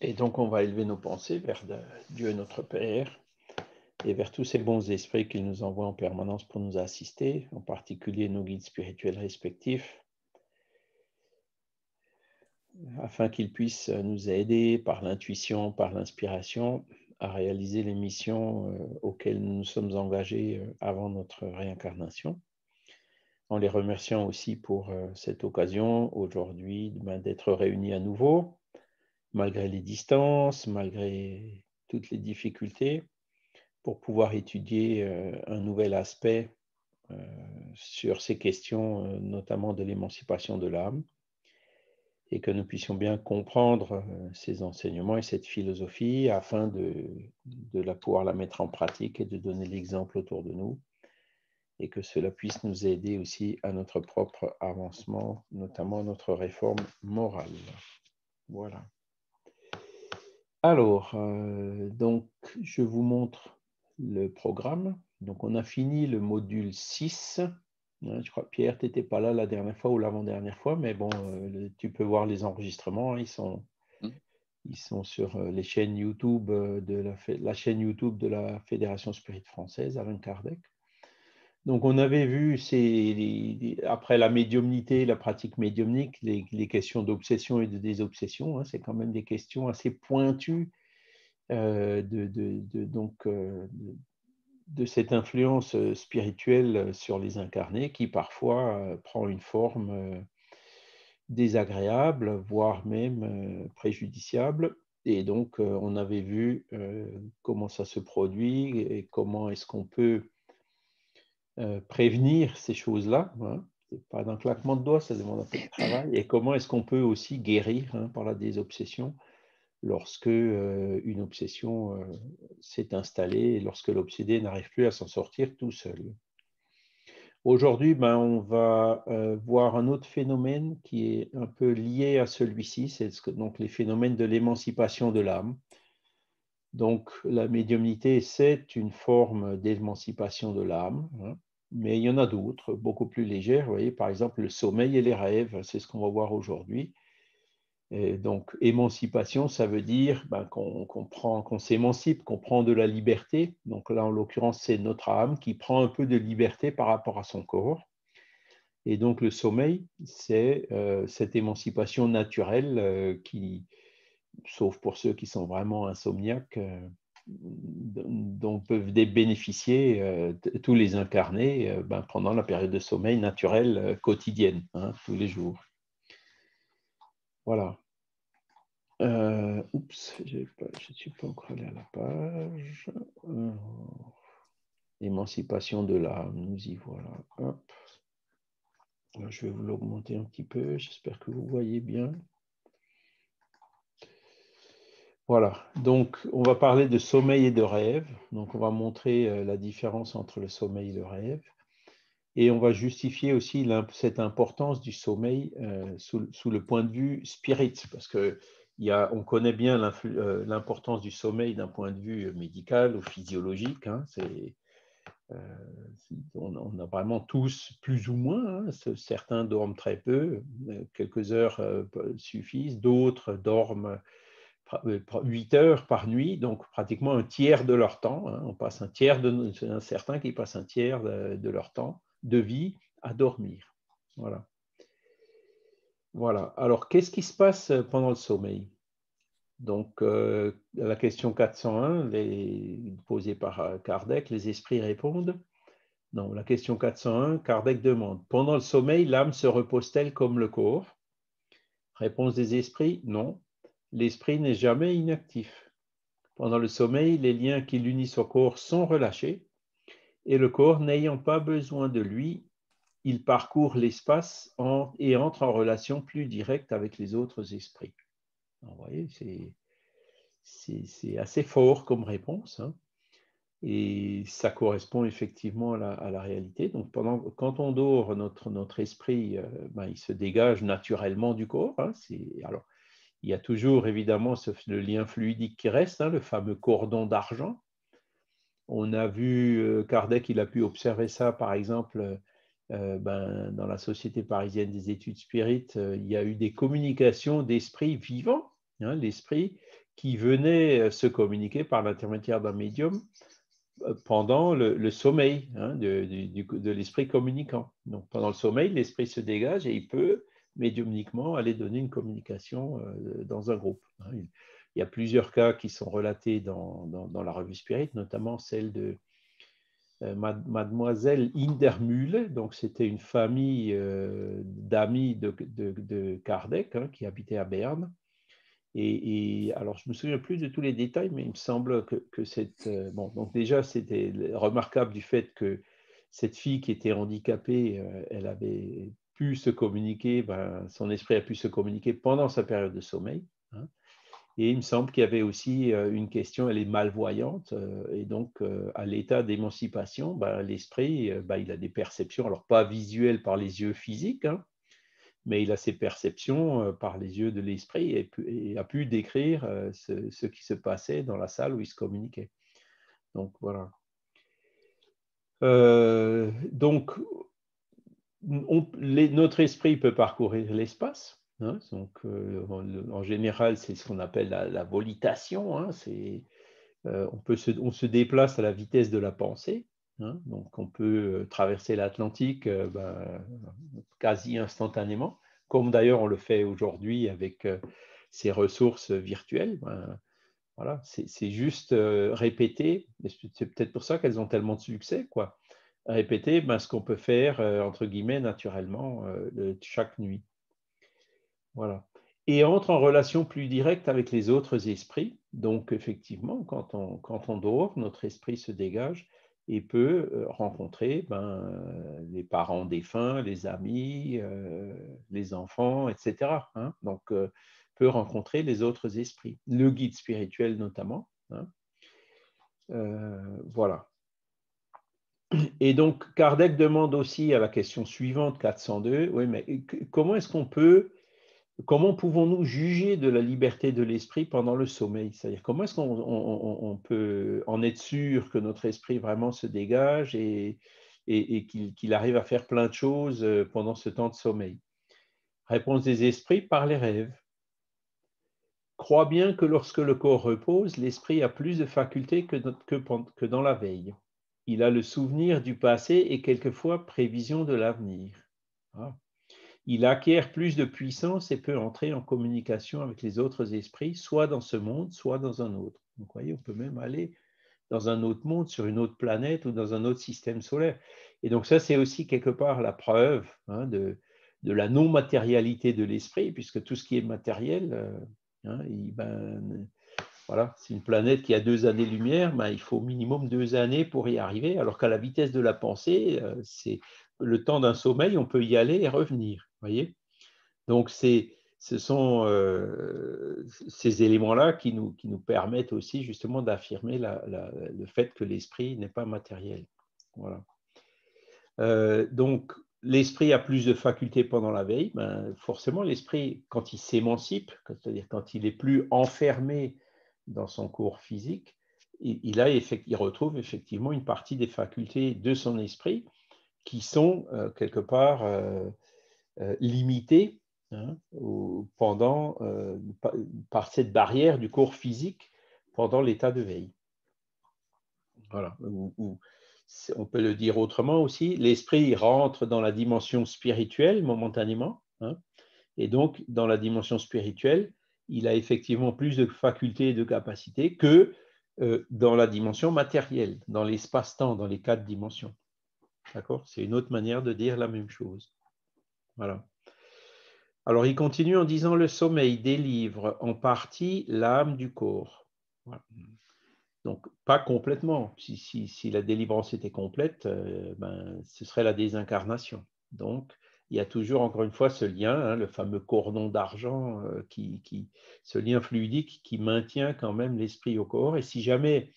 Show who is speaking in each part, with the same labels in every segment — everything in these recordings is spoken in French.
Speaker 1: Et donc, on va élever nos pensées vers Dieu notre Père et vers tous ces bons esprits qu'il nous envoie en permanence pour nous assister, en particulier nos guides spirituels respectifs, afin qu'ils puissent nous aider par l'intuition, par l'inspiration, à réaliser les missions auxquelles nous nous sommes engagés avant notre réincarnation. En les remerciant aussi pour cette occasion aujourd'hui d'être réunis à nouveau, malgré les distances, malgré toutes les difficultés, pour pouvoir étudier un nouvel aspect sur ces questions, notamment de l'émancipation de l'âme, et que nous puissions bien comprendre ces enseignements et cette philosophie afin de pouvoir la mettre en pratique et de donner l'exemple autour de nous, et que cela puisse nous aider aussi à notre propre avancement, notamment notre réforme morale. Voilà. Alors, donc, je vous montre le programme. Donc, on a fini le module 6. Je crois, Pierre, tu n'étais pas là la dernière fois ou l'avant-dernière fois, mais bon, tu peux voir les enregistrements. Ils sont sur les chaînes YouTube de la chaîne YouTube de la Fédération Spirit Française, Alain Kardec. Donc, on avait vu, après la médiumnité, la pratique médiumnique, les questions d'obsession et de désobsession. C'est quand même des questions assez pointues de cette influence spirituelle sur les incarnés qui parfois prend une forme désagréable, voire même préjudiciable. Et donc, on avait vu comment ça se produit et comment est-ce qu'on peut prévenir ces choses-là. Hein. Ce n'est pas d'un claquement de doigts, ça demande un peu de travail. Et comment est-ce qu'on peut aussi guérir par la désobsession lorsque une obsession s'est installée et lorsque l'obsédé n'arrive plus à s'en sortir tout seul. Aujourd'hui, on va voir un autre phénomène qui est un peu lié à celui-ci, c'est donc les phénomènes de l'émancipation de l'âme. Donc, la médiumnité, c'est une forme d'émancipation de l'âme, hein, mais il y en a d'autres, beaucoup plus légères. Vous voyez, par exemple, le sommeil et les rêves, c'est ce qu'on va voir aujourd'hui. Et donc, émancipation, ça veut dire qu'on s'émancipe, qu'on prend de la liberté. Donc là, en l'occurrence, c'est notre âme qui prend un peu de liberté par rapport à son corps. Et donc, le sommeil, c'est cette émancipation naturelle qui, sauf pour ceux qui sont vraiment insomniaques, dont peuvent bénéficier tous les incarnés pendant la période de sommeil naturelle quotidienne, hein, tous les jours. Voilà. Oups, je ne suis pas encore allé à la page. Émancipation de l'âme, nous y voilà. Hop. Alors, je vais vous l'augmenter un petit peu, j'espère que vous voyez bien. Voilà, donc on va parler de sommeil et de rêve. Donc on va montrer la différence entre le sommeil et le rêve. Et on va justifier aussi cette importance du sommeil sous le point de vue spirit, parce que on connaît bien l'importance du sommeil d'un point de vue médical ou physiologique. Hein, on a vraiment tous plus ou moins. Hein, certains dorment très peu, quelques heures suffisent, d'autres dorment 8 heures par nuit, donc pratiquement un tiers de leur temps. Hein, on passe un tiers certains qui passent un tiers de leur temps de vie à dormir. Voilà. Voilà. Alors, qu'est-ce qui se passe pendant le sommeil? Donc, la question 401, posée par Kardec, les esprits répondent. Non, la question 401, Kardec demande, pendant le sommeil, l'âme se repose-t-elle comme le corps? Réponse des esprits, non. L'esprit n'est jamais inactif. Pendant le sommeil, les liens qui l'unissent au corps sont relâchés et le corps n'ayant pas besoin de lui, il parcourt l'espace et entre en relation plus directe avec les autres esprits. Alors, vous voyez, c'est assez fort comme réponse, hein, et ça correspond effectivement à la réalité. Donc, quand on dort, notre esprit, il se dégage naturellement du corps. Hein, alors, il y a toujours évidemment le lien fluidique qui reste, hein, le fameux cordon d'argent. On a vu Kardec, il a pu observer ça, par exemple, dans la Société parisienne des études spirites, il y a eu des communications d'esprits vivants, hein, l'esprit qui venait se communiquer par l'intermédiaire d'un médium pendant le sommeil, hein, de l'esprit communicant. Donc, pendant le sommeil, l'esprit se dégage et il peut médiumniquement aller donner une communication dans un groupe. Hein. Il y a plusieurs cas qui sont relatés dans la revue Spirit, notamment celle de Mademoiselle Indermühle. Donc, c'était une famille d'amis de Kardec, hein, qui habitait à Berne. Et alors, je ne me souviens plus de tous les détails, mais il me semble que cette... bon, donc déjà, c'était remarquable du fait que cette fille qui était handicapée, elle avait pu se communiquer, son esprit a pu se communiquer pendant sa période de sommeil. Hein. Et il me semble qu'il y avait aussi une question, elle est malvoyante, et donc à l'état d'émancipation, l'esprit, il a des perceptions, alors pas visuelles par les yeux physiques, hein, mais il a ses perceptions par les yeux de l'esprit et a pu décrire ce qui se passait dans la salle où il se communiquait. Donc voilà. Donc, notre esprit peut parcourir l'espace. Hein, donc, en général, c'est ce qu'on appelle la volitation. Hein, on se déplace à la vitesse de la pensée. Hein, donc, on peut traverser l'Atlantique quasi instantanément, comme d'ailleurs on le fait aujourd'hui avec ces ressources virtuelles. Voilà, c'est juste répéter. C'est peut-être pour ça qu'elles ont tellement de succès, quoi. Répéter ce qu'on peut faire, entre guillemets, naturellement, chaque nuit. Voilà. Et entre en relation plus directe avec les autres esprits. Donc, effectivement, quand on dort, notre esprit se dégage et peut rencontrer les parents défunts, les amis, les enfants, etc. Hein. Donc, peut rencontrer les autres esprits, le guide spirituel notamment. Hein. Voilà. Et donc, Kardec demande aussi à la question suivante, 402, oui, mais comment pouvons-nous juger de la liberté de l'esprit pendant le sommeil? C'est-à-dire, comment est-ce qu'on peut en être sûr que notre esprit vraiment se dégage et qu'il arrive à faire plein de choses pendant ce temps de sommeil? Réponse des esprits, par les rêves. Crois bien que lorsque le corps repose, l'esprit a plus de facultés que dans la veille. Il a le souvenir du passé et quelquefois prévision de l'avenir. Ah. Il acquiert plus de puissance et peut entrer en communication avec les autres esprits, soit dans ce monde, soit dans un autre. Donc, vous voyez, on peut même aller dans un autre monde, sur une autre planète ou dans un autre système solaire. Et donc ça, c'est aussi quelque part la preuve, hein, de la non-matérialité de l'esprit, puisque tout ce qui est matériel, hein, voilà, c'est une planète qui a 2 années-lumière, il faut au minimum 2 années pour y arriver, alors qu'à la vitesse de la pensée, c'est le temps d'un sommeil, on peut y aller et revenir. Voyez. Donc, ce sont ces éléments-là qui nous permettent aussi justement d'affirmer le fait que l'esprit n'est pas matériel. Voilà. Donc, l'esprit a plus de facultés pendant la veille. Forcément, l'esprit, quand il s'émancipe, c'est-à-dire quand il est plus enfermé dans son corps physique, il retrouve effectivement une partie des facultés de son esprit qui sont quelque part limitées, hein, par cette barrière du corps physique pendant l'état de veille. Voilà. On peut le dire autrement aussi, l'esprit rentre dans la dimension spirituelle momentanément, hein, et donc dans la dimension spirituelle, il a effectivement plus de facultés et de capacités que dans la dimension matérielle, dans l'espace-temps, dans les 4 dimensions. D'accord? C'est une autre manière de dire la même chose. Voilà. Alors, il continue en disant « Le sommeil délivre en partie l'âme du corps. » Voilà. Donc, pas complètement. Si la délivrance était complète, ce serait la désincarnation. Donc, il y a toujours, encore une fois, ce lien, hein, le fameux cordon d'argent, ce lien fluidique qui maintient quand même l'esprit au corps. Et si jamais,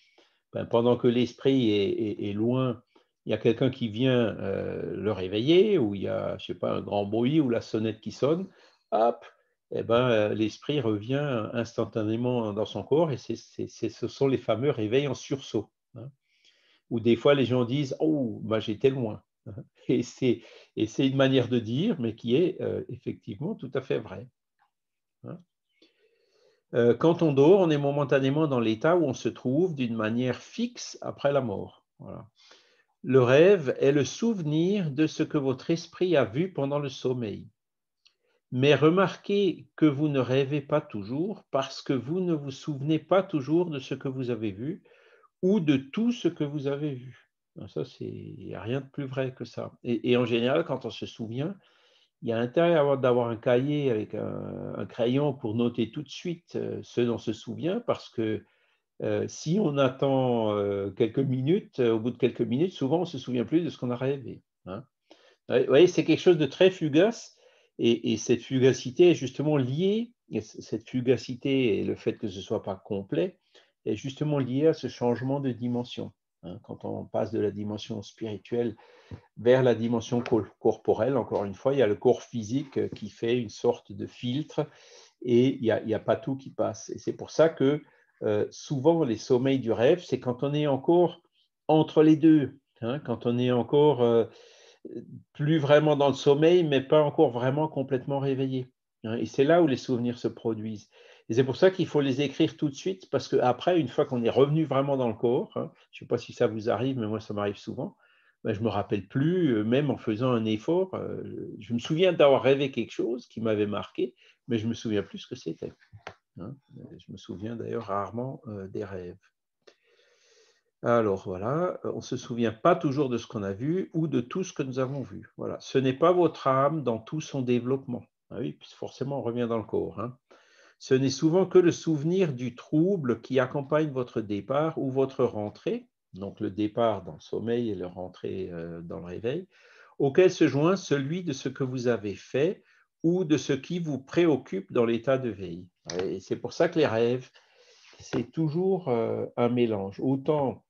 Speaker 1: pendant que l'esprit est loin, il y a quelqu'un qui vient le réveiller, ou il y a, je sais pas, un grand bruit, ou la sonnette qui sonne, hop, l'esprit revient instantanément dans son corps, et ce sont les fameux réveils en sursaut, hein, où des fois les gens disent « Oh, j'étais loin ». Et c'est une manière de dire, mais qui est effectivement tout à fait vraie. Quand on dort, on est momentanément dans l'état où on se trouve d'une manière fixe après la mort. Voilà. Le rêve est le souvenir de ce que votre esprit a vu pendant le sommeil. Mais remarquez que vous ne rêvez pas toujours parce que vous ne vous souvenez pas toujours de ce que vous avez vu ou de tout ce que vous avez vu. Ça, il n'y a rien de plus vrai que ça. Et en général, quand on se souvient, il y a intérêt d'avoir un cahier avec un crayon pour noter tout de suite ce dont on se souvient, parce que si on attend quelques minutes, au bout de quelques minutes, souvent on ne se souvient plus de ce qu'on a rêvé. Hein. Vous voyez, c'est quelque chose de très fugace, et cette fugacité est justement liée, cette fugacité et le fait que ce ne soit pas complet, est justement lié à ce changement de dimension. Hein. Quand on passe de la dimension spirituelle vers la dimension corporelle, encore une fois, il y a le corps physique qui fait une sorte de filtre, et il n'y a pas tout qui passe. Et c'est pour ça que souvent les sommeils du rêve, c'est quand on est encore entre les deux, hein, quand on est encore plus vraiment dans le sommeil, mais pas encore vraiment complètement réveillé. Hein, et c'est là où les souvenirs se produisent. Et c'est pour ça qu'il faut les écrire tout de suite, parce qu'après, une fois qu'on est revenu vraiment dans le corps, hein, je ne sais pas si ça vous arrive, mais moi ça m'arrive souvent, ben, je ne me rappelle plus, même en faisant un effort, je me souviens d'avoir rêvé quelque chose qui m'avait marqué, mais je ne me souviens plus ce que c'était. Hein. Je me souviens d'ailleurs rarement des rêves. Alors voilà, on ne se souvient pas toujours de ce qu'on a vu ou de tout ce que nous avons vu. Voilà. Ce n'est pas votre âme dans tout son développement. Ah oui, forcément, on revient dans le corps. Hein. Ce n'est souvent que le souvenir du trouble qui accompagne votre départ ou votre rentrée, donc le départ dans le sommeil et le rentrée dans le réveil, auquel se joint celui de ce que vous avez fait ou de ce qui vous préoccupe dans l'état de veille. Et c'est pour ça que les rêves, c'est toujours un mélange. Autant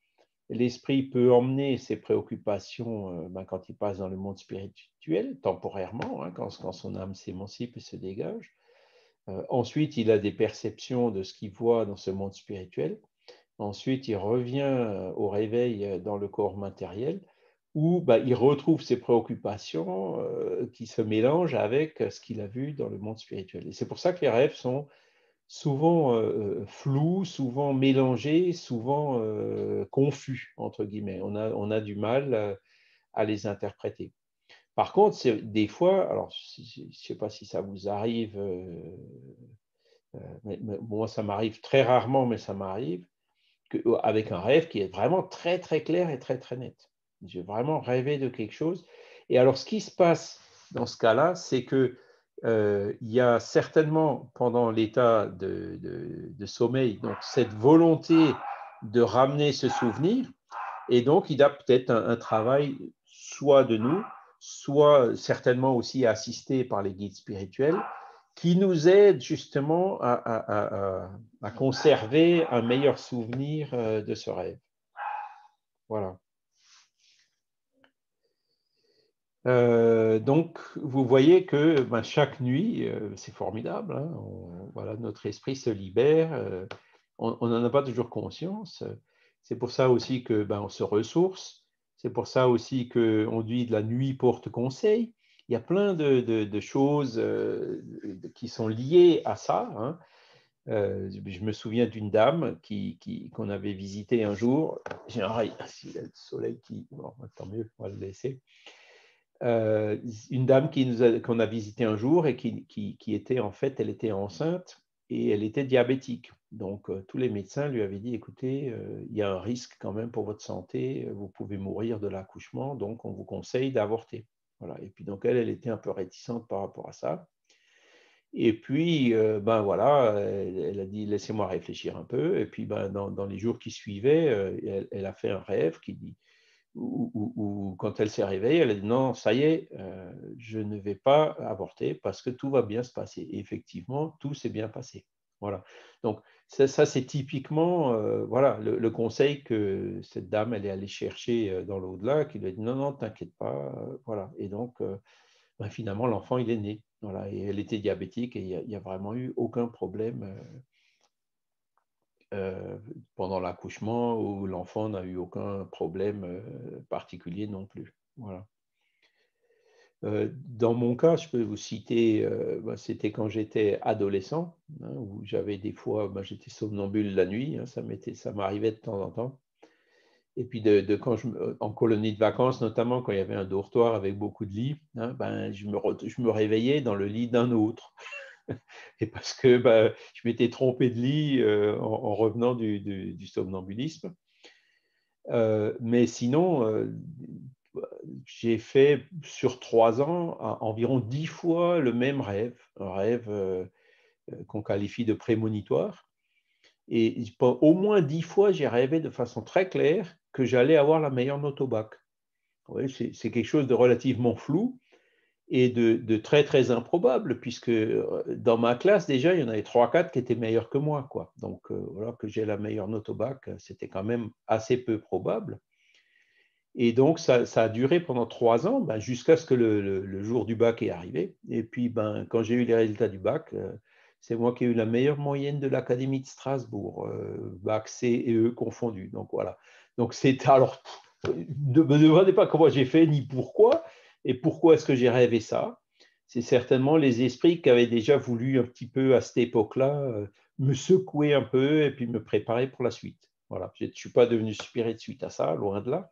Speaker 1: l'esprit peut emmener ses préoccupations quand il passe dans le monde spirituel, temporairement, hein, quand son âme s'émancipe et se dégage. Ensuite, il a des perceptions de ce qu'il voit dans ce monde spirituel. Ensuite, il revient au réveil dans le corps matériel, où il retrouve ses préoccupations qui se mélangent avec ce qu'il a vu dans le monde spirituel. Et c'est pour ça que les rêves sont souvent flous, souvent mélangés, souvent confus, entre guillemets. On a du mal à les interpréter. Par contre, des fois, alors je ne sais pas si ça vous arrive, mais moi ça m'arrive très rarement, mais ça m'arrive, avec un rêve qui est vraiment très très clair et très très net. J'ai vraiment rêvé de quelque chose. Et alors ce qui se passe dans ce cas-là, c'est que il y a certainement pendant l'état de sommeil donc cette volonté de ramener ce souvenir, et donc il y a peut-être un travail soit de nous, soit certainement aussi assisté par les guides spirituels, qui nous aident justement à conserver un meilleur souvenir de ce rêve. Voilà. Donc, vous voyez que chaque nuit, c'est formidable. Hein, voilà, notre esprit se libère. On n'en a pas toujours conscience. C'est pour ça aussi que on se ressource. C'est pour ça aussi qu'on dit de la nuit porte conseil. Il y a plein de choses qui sont liées à ça. Hein. Je me souviens d'une dame qu'on avait visitée un jour. J'ai un rail, il y a le soleil qui... Bon, tant mieux, on va le laisser. Une dame qu'on a visitée un jour et qui était en fait, elle était enceinte et elle était diabétique. Donc, tous les médecins lui avaient dit, écoutez, il y a un risque quand même pour votre santé, vous pouvez mourir de l'accouchement, donc on vous conseille d'avorter. Voilà. Et puis, donc, elle était un peu réticente par rapport à ça. Et puis, voilà, elle a dit, laissez-moi réfléchir un peu. Et puis, dans les jours qui suivaient, elle a fait un rêve qui dit, où quand elle s'est réveillée, elle a dit, non, ça y est, je ne vais pas avorter parce que tout va bien se passer. Et effectivement, tout s'est bien passé. Voilà. Donc, ça c'est typiquement voilà, le conseil que cette dame, elle est allée chercher dans l'au-delà, qui lui a dit, non, non, t'inquiète pas. Voilà. Et donc, finalement, l'enfant, il est né. Voilà, et elle était diabétique et il n'y a vraiment eu aucun problème pendant l'accouchement, où l'enfant n'a eu aucun problème particulier non plus. Voilà. Dans mon cas, je peux vous citer, c'était quand j'étais adolescent, hein, où j'avais des fois, j'étais somnambule la nuit, hein, ça m'arrivait de temps en temps. Et puis quand en colonie de vacances, notamment quand il y avait un dortoir avec beaucoup de lits, hein, je me réveillais dans le lit d'un autre. Et parce que je m'étais trompé de lit en revenant du somnambulisme. Mais sinon, j'ai fait sur 3 ans environ 10 fois le même rêve, un rêve qu'on qualifie de prémonitoire. Et au moins 10 fois, j'ai rêvé de façon très claire que j'allais avoir la meilleure note au bac. Oui, c'est quelque chose de relativement flou et de très, très improbable, puisque dans ma classe, déjà, il y en avait 3-4 qui étaient meilleurs que moi, quoi. Donc, voilà, que j'ai la meilleure note au bac, c'était quand même assez peu probable. Et donc, ça a duré pendant 3 ans, jusqu'à ce que le jour du bac est arrivé. Et puis, quand j'ai eu les résultats du bac, c'est moi qui ai eu la meilleure moyenne de l'Académie de Strasbourg, bac C et E confondus. Donc, voilà. Donc, c'est alors, ne me demandez pas comment j'ai fait, ni pourquoi, et pourquoi est-ce que j'ai rêvé ça. C'est certainement les esprits qui avaient déjà voulu un petit peu, à cette époque-là, me secouer un peu et puis me préparer pour la suite. Voilà. Je ne suis pas devenu spirit suite à ça, loin de là.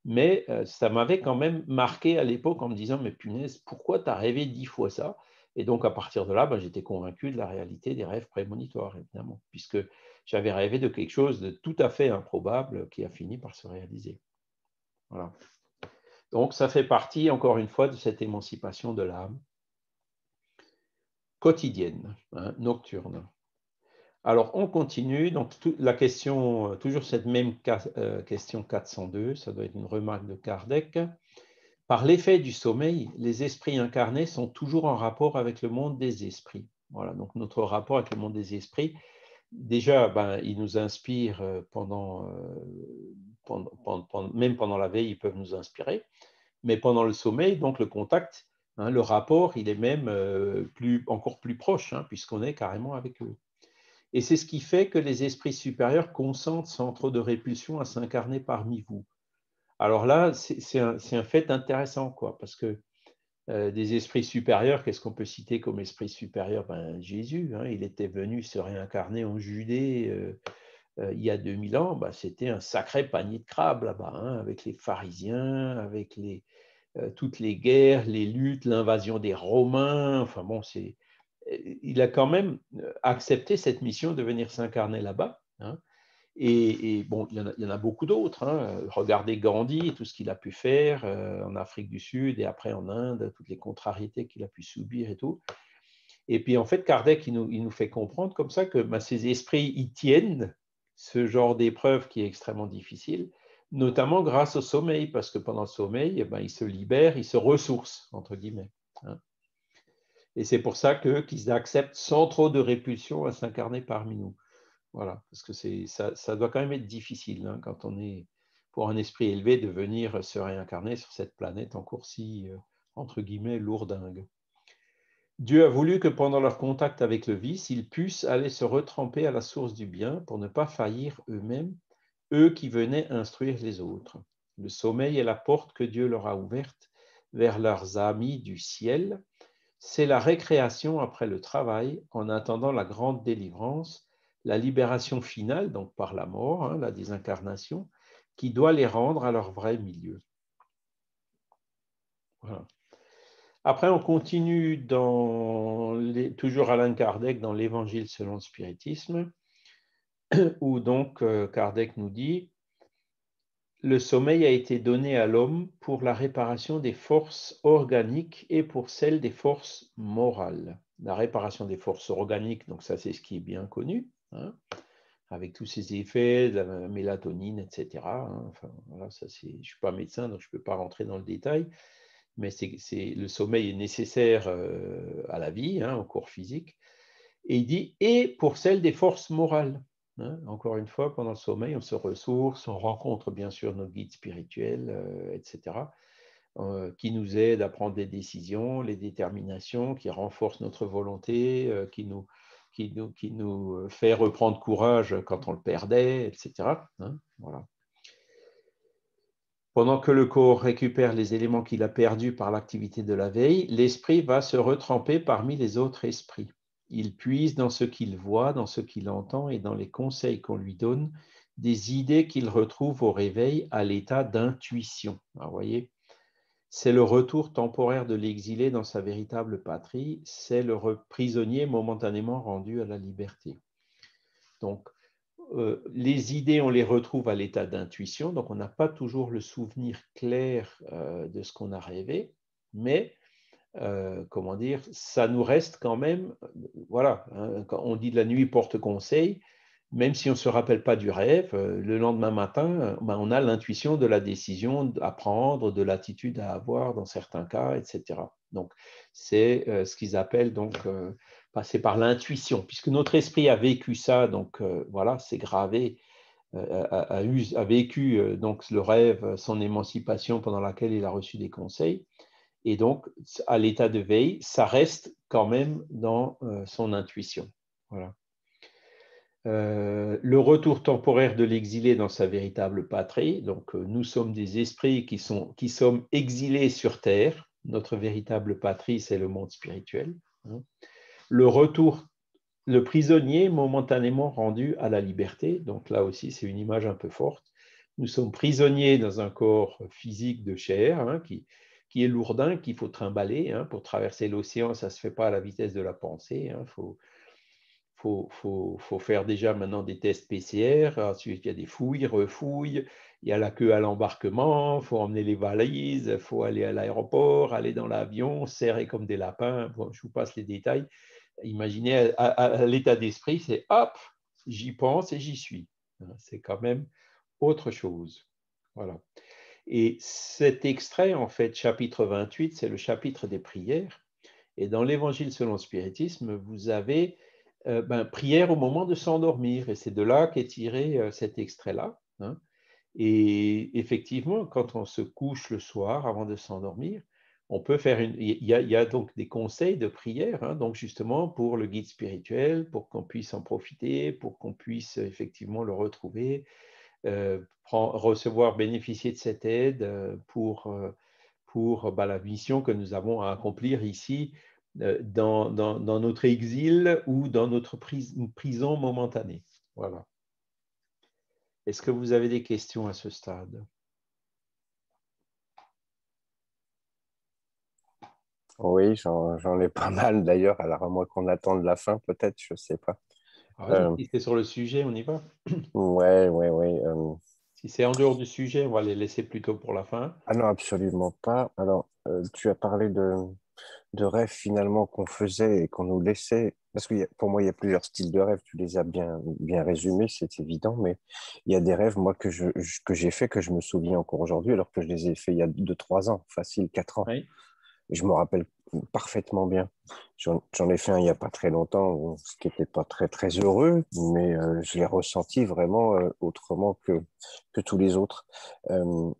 Speaker 1: Mais ça m'avait quand même marqué à l'époque en me disant, mais punaise, pourquoi tu as rêvé 10 fois ça? Et donc, à partir de là, j'étais convaincu de la réalité des rêves prémonitoires, évidemment, puisque j'avais rêvé de quelque chose de tout à fait improbable qui a fini par se réaliser. Voilà. Donc, ça fait partie, encore une fois, de cette émancipation de l'âme quotidienne, hein, nocturne. Alors, on continue. Donc, la question, toujours cette même question 402, ça doit être une remarque de Kardec. Par l'effet du sommeil, les esprits incarnés sont toujours en rapport avec le monde des esprits. Voilà, donc notre rapport avec le monde des esprits, déjà, il nous inspire même pendant la veille, ils peuvent nous inspirer, mais pendant le sommeil, donc le contact, hein, le rapport, il est même encore plus proche, hein, puisqu'on est carrément avec eux. Et c'est ce qui fait que les esprits supérieurs consentent sans trop de répulsion à s'incarner parmi vous. Alors là, c'est un fait intéressant, quoi, parce que des esprits supérieurs, qu'est-ce qu'on peut citer comme esprit supérieur? Jésus, hein, il était venu se réincarner en Judée il y a 2000 ans, c'était un sacré panier de crabes là-bas, hein, avec les pharisiens, avec toutes les guerres, les luttes, l'invasion des Romains, enfin bon, il a quand même accepté cette mission de venir s'incarner là-bas, hein. Et bon, il y en a beaucoup d'autres, hein. Regardez Gandhi, tout ce qu'il a pu faire en Afrique du Sud et après en Inde, toutes les contrariétés qu'il a pu subir et tout. Et puis en fait, Kardec, il nous fait comprendre comme ça que ces esprits y tiennent ce genre d'épreuve qui est extrêmement difficile, notamment grâce au sommeil, parce que pendant le sommeil, ils se libèrent, ils se ressourcent, entre guillemets, hein. Et c'est pour ça qu'ils acceptent sans trop de répulsion à s'incarner parmi nous. Voilà, parce que ça doit quand même être difficile, hein, quand on est, pour un esprit élevé, de venir se réincarner sur cette planète encore si, entre guillemets, lourdingue. Dieu a voulu que pendant leur contact avec le vice, ils puissent aller se retremper à la source du bien pour ne pas faillir eux-mêmes, eux qui venaient instruire les autres. Le sommeil est la porte que Dieu leur a ouverte vers leurs amis du ciel. C'est la récréation après le travail, en attendant la grande délivrance, la libération finale, donc par la mort, hein, la désincarnation, qui doit les rendre à leur vrai milieu. Voilà. Après, on continue toujours Alain Kardec dans l'Évangile selon le spiritisme, où donc Kardec nous dit « Le sommeil a été donné à l'homme pour la réparation des forces organiques et pour celle des forces morales. » La réparation des forces organiques, donc ça c'est ce qui est bien connu, hein, avec tous ces effets, de la mélatonine, etc. Hein, enfin, voilà, je ne suis pas médecin, donc je ne peux pas rentrer dans le détail, mais le sommeil est nécessaire à la vie, hein, au corps physique. Et il dit, et pour celle des forces morales. Hein, encore une fois, pendant le sommeil, on se ressource, on rencontre bien sûr nos guides spirituels, etc., qui nous aident à prendre des décisions, les déterminations, qui renforcent notre volonté, qui nous fait reprendre courage quand on le perdait, etc. Hein, voilà. Pendant que le corps récupère les éléments qu'il a perdus par l'activité de la veille, l'esprit va se retremper parmi les autres esprits. Il puise dans ce qu'il voit, dans ce qu'il entend et dans les conseils qu'on lui donne, des idées qu'il retrouve au réveil à l'état d'intuition. Vous voyez, c'est le retour temporaire de l'exilé dans sa véritable patrie, c'est le prisonnier momentanément rendu à la liberté. Donc, les idées, on les retrouve à l'état d'intuition, donc on n'a pas toujours le souvenir clair de ce qu'on a rêvé, mais comment dire, ça nous reste quand même, voilà, hein, quand on dit de la nuit porte conseil, même si on ne se rappelle pas du rêve, le lendemain matin, ben, on a l'intuition de la décision à prendre, de l'attitude à avoir dans certains cas, etc. Donc, c'est ce qu'ils appellent donc passer par l'intuition, puisque notre esprit a vécu ça, donc voilà, c'est gravé, a vécu donc le rêve, son émancipation pendant laquelle il a reçu des conseils. Et donc, à l'état de veille, ça reste quand même dans son intuition. Voilà. Le retour temporaire de l'exilé dans sa véritable patrie. Donc, nous sommes des esprits qui sommes exilés sur Terre. Notre véritable patrie, c'est le monde spirituel. Le retour, le prisonnier momentanément rendu à la liberté. Donc là aussi, c'est une image un peu forte. Nous sommes prisonniers dans un corps physique de chair hein, qui est lourdin, qu'il faut trimballer. Hein, pour traverser l'océan, ça ne se fait pas à la vitesse de la pensée. Hein, faut faire déjà maintenant des tests PCR. Ensuite, il y a des fouilles, refouilles. Il y a la queue à l'embarquement. Il faut emmener les valises. Il faut aller à l'aéroport, aller dans l'avion, serrer comme des lapins. Bon, je vous passe les détails. Imaginez à l'état d'esprit, c'est hop, j'y pense et j'y suis. C'est quand même autre chose. Voilà. Et cet extrait, en fait, chapitre 28, c'est le chapitre des prières. Et dans l'Évangile selon le spiritisme, vous avez prière au moment de s'endormir. Et c'est de là qu'est tiré cet extrait-là. Hein. Et effectivement, quand on se couche le soir avant de s'endormir, on peut faire il y a donc des conseils de prière, hein, donc justement pour le guide spirituel, pour qu'on puisse en profiter, pour qu'on puisse effectivement le retrouver, recevoir, bénéficier de cette aide pour la mission que nous avons à accomplir ici dans notre exil ou dans notre prison momentanée. Voilà. Est-ce que vous avez des questions à ce stade?
Speaker 2: Oui, j'en ai pas mal d'ailleurs. Alors, à moins qu'on attende la fin, peut-être, je sais pas.
Speaker 1: Ah, vas-y,
Speaker 2: Euh,
Speaker 1: si c'est sur le sujet, on y va.
Speaker 2: ouais, ouais, ouais.
Speaker 1: Si c'est en dehors du sujet, on va les laisser plutôt pour la fin.
Speaker 2: Ah non, absolument pas. Alors, tu as parlé de rêves finalement qu'on faisait et qu'on nous laissait. Parce que pour moi, il y a plusieurs styles de rêves. Tu les as bien résumés, c'est évident. Mais il y a des rêves, moi, que j'ai fait, que je me souviens encore aujourd'hui, alors que je les ai fait il y a 2, 3 ans, facile, 4 ans.
Speaker 1: Oui.
Speaker 2: Je me rappelle parfaitement bien. J'en ai fait un il n'y a pas très longtemps, ce qui n'était pas très, très heureux, mais je l'ai ressenti vraiment autrement que tous les autres. Euh,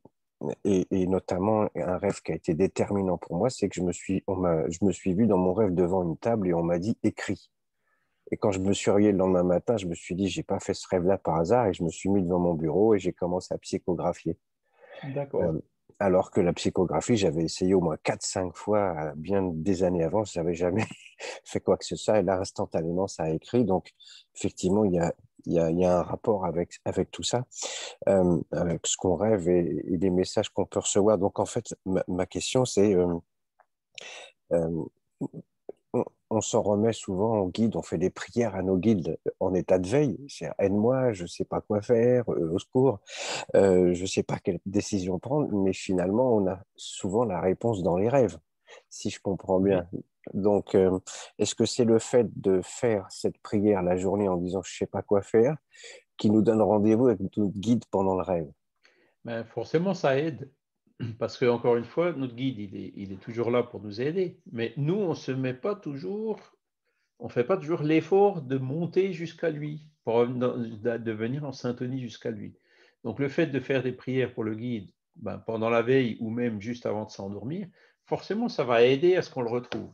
Speaker 2: et notamment, un rêve qui a été déterminant pour moi, c'est que je me suis vu dans mon rêve devant une table et on m'a dit écris. Et quand je me suis réveillé le lendemain matin, je me suis dit, j'ai pas fait ce rêve-là par hasard et je me suis mis devant mon bureau et j'ai commencé à psychographier.
Speaker 1: D'accord.
Speaker 2: Euh, alors que la psychographie, j'avais essayé au moins 4, 5 fois, bien des années avant, je n'avais jamais fait quoi que ce soit. Et là, instantanément, ça a écrit. Donc, effectivement, il y a un rapport avec tout ça, avec ce qu'on rêve et les messages qu'on peut recevoir. Donc, en fait, ma question, c'est, euh, on s'en remet souvent au guide, on fait des prières à nos guides en état de veille. C'est aide-moi, je ne sais pas quoi faire, au secours. Je ne sais pas quelle décision prendre, mais finalement, on a souvent la réponse dans les rêves, si je comprends
Speaker 1: Oui.
Speaker 2: bien. Donc, est-ce que c'est le fait de faire cette prière la journée en disant je ne sais pas quoi faire qui nous donne rendez-vous avec notre guide pendant le rêve?
Speaker 1: Ben, forcément, ça aide. Parce que, encore une fois, notre guide, il est toujours là pour nous aider. Mais nous, on ne se met pas toujours, on fait pas toujours l'effort de monter jusqu'à lui, de venir en syntonie jusqu'à lui. Donc, le fait de faire des prières pour le guide ben, pendant la veille ou même juste avant de s'endormir, forcément, ça va aider à ce qu'on le retrouve.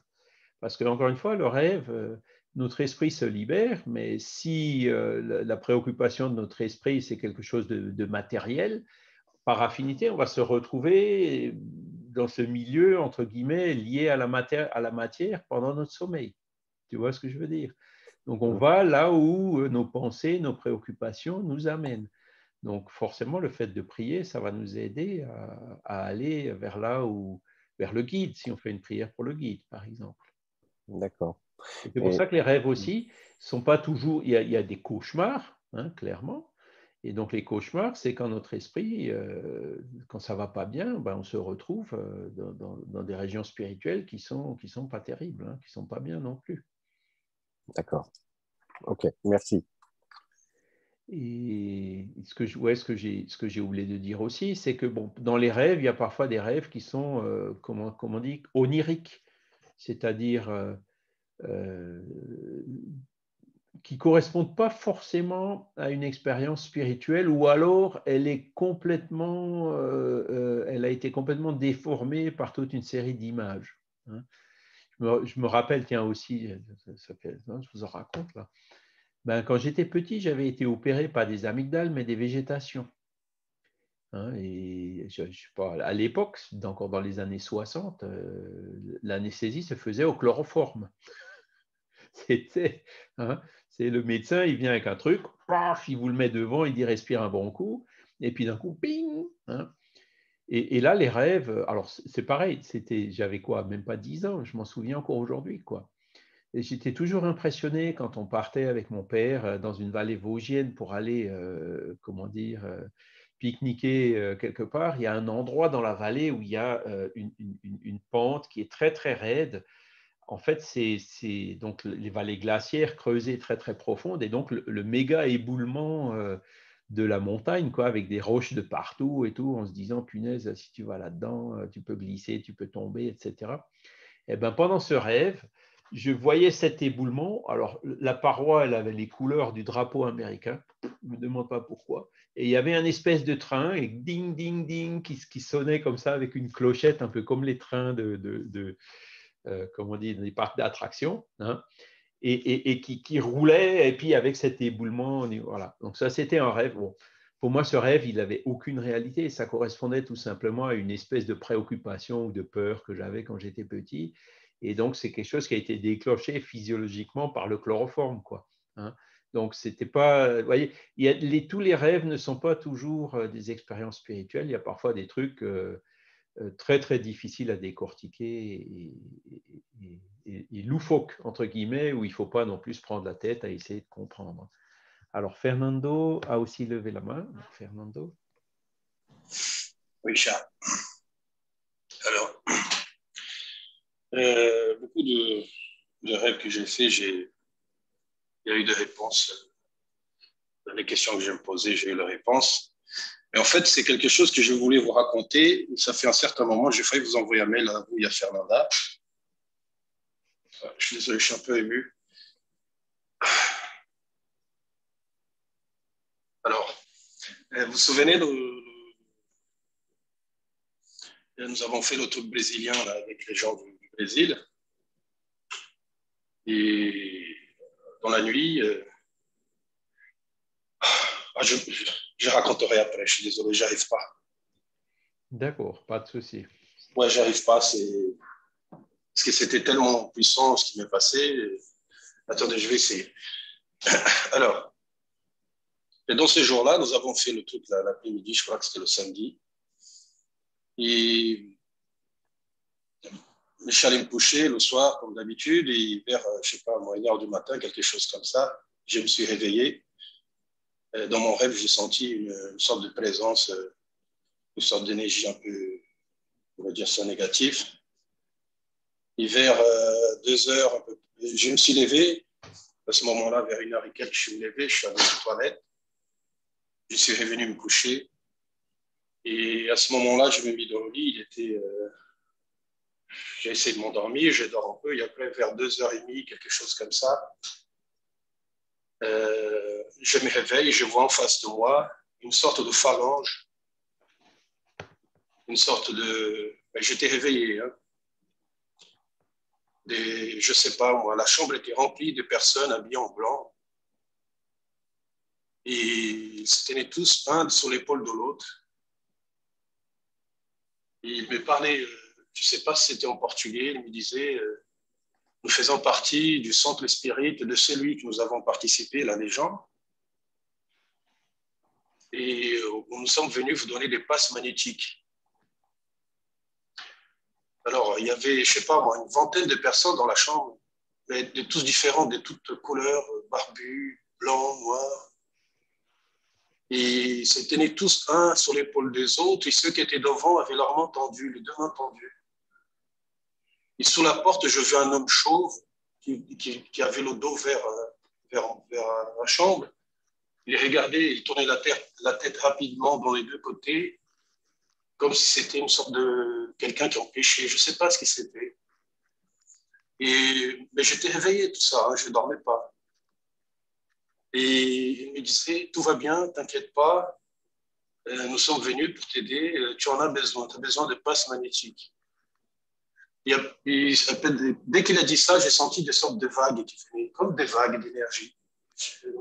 Speaker 1: Parce que, encore une fois, le rêve, notre esprit se libère, mais si la préoccupation de notre esprit, c'est quelque chose de matériel, par affinité, on va se retrouver dans ce milieu, entre guillemets, lié à la matière pendant notre sommeil. Tu vois ce que je veux dire? Donc, on va là où nos pensées, nos préoccupations nous amènent. Donc, forcément, le fait de prier, ça va nous aider à aller vers là où, vers le guide, si on fait une prière pour le guide, par exemple.
Speaker 2: D'accord.
Speaker 1: C'est pour ça que les rêves aussi sont pas toujours. Il y a des cauchemars, hein, clairement. Et donc, les cauchemars, c'est quand notre esprit, quand ça va pas bien, ben, on se retrouve dans des régions spirituelles qui sont pas terribles, hein, qui sont pas bien non plus.
Speaker 2: D'accord. Ok, merci.
Speaker 1: Et ce que j'ai oublié de dire aussi, c'est que bon, dans les rêves, il y a parfois des rêves qui sont, comment on dit, oniriques, c'est-à-dire euh, qui ne correspondent pas forcément à une expérience spirituelle, ou alors elle a été complètement déformée par toute une série d'images. Hein. Je me rappelle, tiens aussi, je vous en raconte là. Ben, quand j'étais petit, j'avais été opéré pas des amygdales, mais des végétations. Hein, et je sais pas, à l'époque, encore dans les années 60, l'anesthésie se faisait au chloroforme. C'était, hein, c'est le médecin, il vient avec un truc, paf, il vous le met devant, il dit respire un bon coup, et puis d'un coup, ping, hein. Et là, les rêves, alors c'est pareil, j'avais quoi, même pas 10 ans, je m'en souviens encore aujourd'hui, quoi. Et j'étais toujours impressionné quand on partait avec mon père dans une vallée vosgienne pour aller, comment dire, pique-niquer quelque part. Il y a un endroit dans la vallée où il y a une pente qui est très, très raide. En fait, c'est donc les vallées glaciaires creusées très, très profondes et donc le méga éboulement de la montagne, quoi, avec des roches de partout et tout, en se disant, punaise, si tu vas là-dedans, tu peux glisser, tu peux tomber, etc. Et ben, pendant ce rêve, je voyais cet éboulement. Alors, la paroi, elle avait les couleurs du drapeau américain. Je ne me demande pas pourquoi. Et il y avait un espèce de train, et ding, ding, ding, qui sonnait comme ça avec une clochette, un peu comme les trains comment on dit, des parcs d'attractions. Hein, et qui roulait, et puis avec cet éboulement, voilà. Donc ça, c'était un rêve. Bon, pour moi, ce rêve, il n'avait aucune réalité. Ça correspondait tout simplement à une espèce de préoccupation ou de peur que j'avais quand j'étais petit. Et donc, c'est quelque chose qui a été déclenché physiologiquement par le chloroforme, quoi. Hein. Donc, c'était pas. Vous voyez, tous les rêves ne sont pas toujours des expériences spirituelles. Il y a parfois des trucs très, très difficiles à décortiquer et loufoque, entre guillemets, où il ne faut pas non plus prendre la tête à essayer de comprendre. Alors, Fernando a aussi levé la main. Fernando.
Speaker 3: Oui, Charles. Alors, beaucoup de rêves que j'ai faits, il y a eu des réponses. Dans les questions que je me posais, j'ai eu la réponse. Mais en fait, c'est quelque chose que je voulais vous raconter. Ça fait un certain moment, j'ai failli vous envoyer un mail à vous et à Fernanda. Je suis désolé, je suis un peu ému. Alors, vous vous souvenez, nous avons fait le truc brésilien là, avec les gens du Brésil. Et dans la nuit, je raconterai après, je suis désolé, j'arrive pas.
Speaker 1: D'accord, pas de souci.
Speaker 3: Ouais, j'arrive pas, parce que c'était tellement puissant ce qui m'est passé. Attendez, je vais essayer. Alors, et dans ces jours-là, nous avons fait le truc l'après-midi, je crois que c'était le samedi. Et je suis allé me coucher le soir, comme d'habitude, et vers, je sais pas, 1h du matin, quelque chose comme ça, je me suis réveillé. Dans mon rêve, j'ai senti une sorte de présence, une sorte d'énergie un peu, on va dire ça, négatif. Et vers 2 heures, un peu, je me suis levé. À ce moment-là, vers 1h et quelques, je suis levé, je suis allé aux toilettes. Je suis revenu me coucher. Et à ce moment-là, je me mis dans le lit. J'ai essayé de m'endormir, je dors un peu. Et après, vers 2h30, quelque chose comme ça, je me réveille et je vois en face de moi une sorte de phalange, une sorte de... J'étais réveillé, hein. Je sais pas, moi, la chambre était remplie de personnes habillées en blanc. Et ils se tenaient tous un sur l'épaule de l'autre. Et il me parlait, je ne sais pas si c'était en portugais, il me disait nous faisons partie du centre spirit de celui que nous avons participé, la légende, et nous sommes venus vous donner des passes magnétiques. Alors, il y avait, je ne sais pas moi, une vingtaine de personnes dans la chambre, mais de tous différents, de toutes couleurs, barbus, blancs, noirs. Et ils se tenaient tous un sur l'épaule des autres, et ceux qui étaient devant avaient leurs mains tendues, les deux mains tendues. Et sous la porte, je vis un homme chauve qui avait le dos vers la chambre. Il regardait, il tournait la tête rapidement dans les deux côtés, comme si c'était une sorte de quelqu'un qui empêchait. Je ne sais pas ce qui c'était. Mais j'étais réveillé, tout ça, hein, je ne dormais pas. Et il me disait, tout va bien, t'inquiète pas, nous sommes venus pour t'aider, tu en as besoin de passes magnétiques. Dès qu'il a dit ça, j'ai senti des sortes de vagues qui venaient, comme des vagues d'énergie,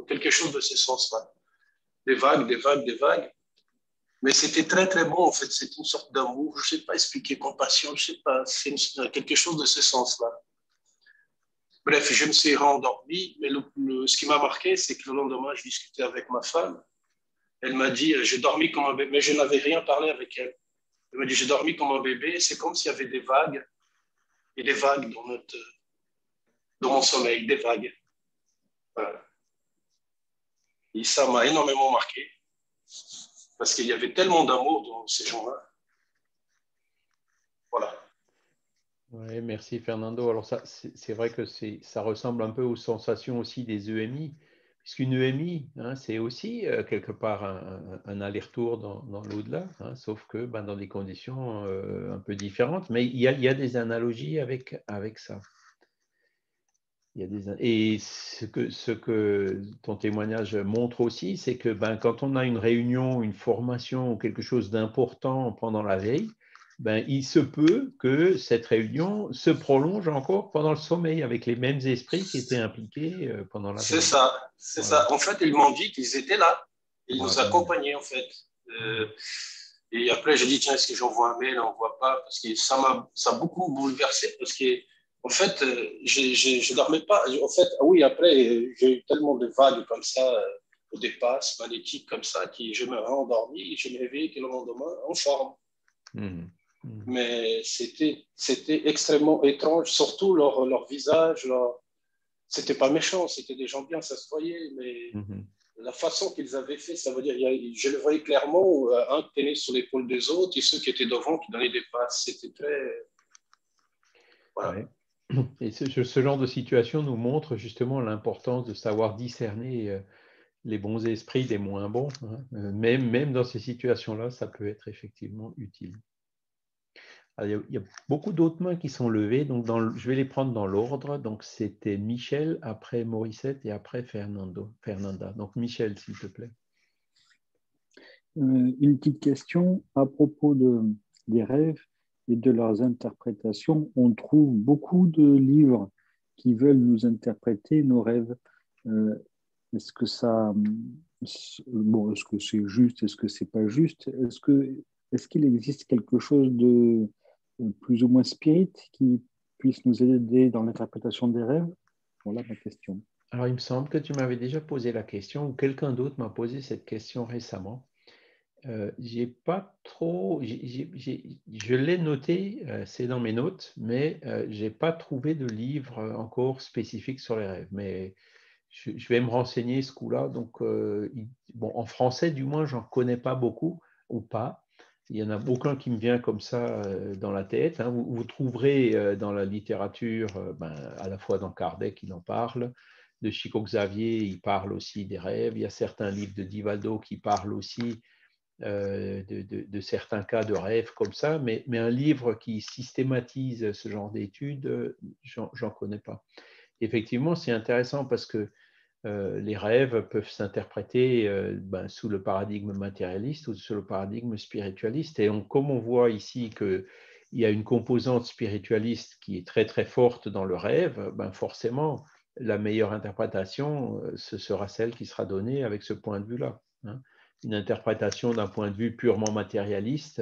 Speaker 3: quelque chose de ce sens-là. Des vagues, des vagues, des vagues. Mais c'était très, très bon, en fait. C'était une sorte d'amour, je ne sais pas expliquer, compassion, je ne sais pas, c'est quelque chose de ce sens-là. Bref, je me suis rendormi, mais ce qui m'a marqué, c'est que le lendemain, je discutais avec ma femme. Elle m'a dit, j'ai dormi comme un bébé, mais je n'avais rien parlé avec elle. Elle m'a dit, j'ai dormi comme un bébé, c'est comme s'il y avait des vagues, et des vagues dans mon sommeil, des vagues. Voilà. Et ça m'a énormément marqué, parce qu'il y avait tellement d'amour dans ces gens-là. Voilà.
Speaker 1: Oui, merci Fernando. Alors ça, c'est vrai que ça ressemble un peu aux sensations aussi des EMI, puisqu'une EMI, hein, c'est aussi quelque part un aller-retour dans l'au-delà, hein, sauf que dans des conditions un peu différentes, mais il y a des analogies avec ça. Et ce que ton témoignage montre aussi, c'est que quand on a une réunion, une formation ou quelque chose d'important pendant la veille, il se peut que cette réunion se prolonge encore pendant le sommeil avec les mêmes esprits qui étaient impliqués pendant la veille.
Speaker 3: C'est ça, c'est voilà. Ça. En fait, ils m'ont dit qu'ils étaient là. Ils
Speaker 1: voilà.
Speaker 3: nous accompagnaient, en fait. Et après, j'ai dit, tiens, est-ce que j'envoie un mail? On ne voit pas. Parce que ça a beaucoup bouleversé. Parce que, en fait, je ne dormais pas. En fait, oui, après, j'ai eu tellement de vagues comme ça, des passes magnétiques comme ça, que je me rendormis et je me réveillais le lendemain en forme. Mais c'était extrêmement étrange, surtout leur visage. C'était pas méchant, c'était des gens bien, ça se voyait, mais la façon qu'ils avaient fait, ça veut dire, je le voyais clairement, un qui tenait sur l'épaule des autres et ceux qui étaient devant qui donnaient des passes. C'était très... Voilà.
Speaker 1: Ouais. Et ce genre de situation nous montre justement l'importance de savoir discerner les bons esprits des moins bons. Hein. Même dans ces situations-là, ça peut être effectivement utile. Alors, il y a beaucoup d'autres mains qui sont levées, donc je vais les prendre dans l'ordre. Donc c'était Michel, après Morissette et après Fernanda. Donc Michel, s'il te plaît.
Speaker 4: Une petite question à propos des rêves et de leurs interprétations. On trouve beaucoup de livres qui veulent nous interpréter nos rêves. Est-ce que est-ce que c'est juste, est-ce que c'est pas juste? Est-ce qu'il existe quelque chose de plus ou moins spirit qui puisse nous aider dans l'interprétation des rêves? Voilà ma question.
Speaker 1: Alors, il me semble que tu m'avais déjà posé la question, ou quelqu'un d'autre m'a posé cette question récemment. J'ai pas trop, je l'ai noté, c'est dans mes notes, mais j'ai pas trouvé de livre encore spécifique sur les rêves. Mais je vais me renseigner ce coup-là. Donc, en français, du moins, j'en connais pas beaucoup ou pas. Il y en a aucun qui me vient comme ça dans la tête. Hein. Vous trouverez dans la littérature, à la fois dans Kardec, il en parle, de Chico Xavier, il parle aussi des rêves. Il y a certains livres de Divaldo qui parlent aussi de certains cas de rêves comme ça, mais un livre qui systématise ce genre d'études, j'en connais pas. Effectivement, c'est intéressant parce que les rêves peuvent s'interpréter sous le paradigme matérialiste ou sous le paradigme spiritualiste. Et comme on voit ici qu'il y a une composante spiritualiste qui est très très forte dans le rêve, forcément, la meilleure interprétation, ce sera celle qui sera donnée avec ce point de vue-là. Hein. Une interprétation d'un point de vue purement matérialiste,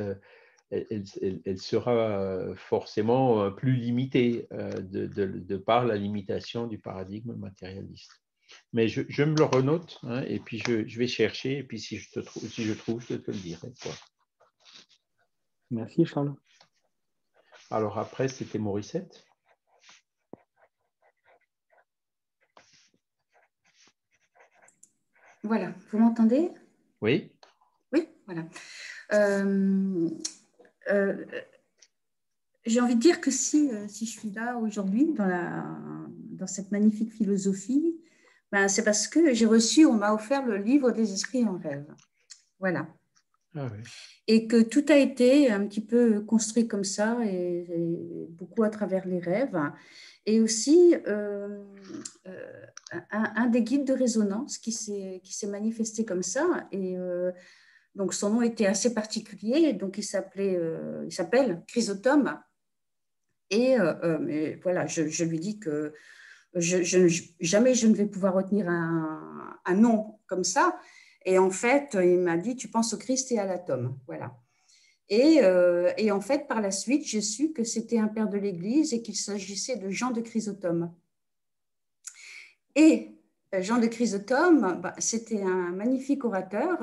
Speaker 1: elle sera forcément plus limitée de par la limitation du paradigme matérialiste. Mais je me le renote, hein, et puis je vais chercher, et puis si je trouve, je te le dirai, quoi.
Speaker 4: Merci, Charles.
Speaker 1: Alors après, c'était Morissette.
Speaker 5: Voilà, vous m'entendez?
Speaker 1: Oui.
Speaker 5: Oui, voilà. J'ai envie de dire que si je suis là aujourd'hui dans cette magnifique philosophie, ben, c'est parce que on m'a offert le livre des esprits en rêve. Voilà.
Speaker 1: Ah oui.
Speaker 5: Et que tout a été un petit peu construit comme ça, et beaucoup à travers les rêves. Et aussi, un des guides de résonance qui s'est manifesté comme ça. Et donc, son nom était assez particulier. Donc, il s'appelle Chrysotome. Mais voilà, je lui dis que jamais je ne vais pouvoir retenir un nom comme ça. Et en fait, il m'a dit, tu penses au Christ et à l'atome. Voilà. Et en fait, par la suite, j'ai su que c'était un père de l'Église et qu'il s'agissait de Jean de Chrysostome. Et Jean de Chrysostome, c'était un magnifique orateur.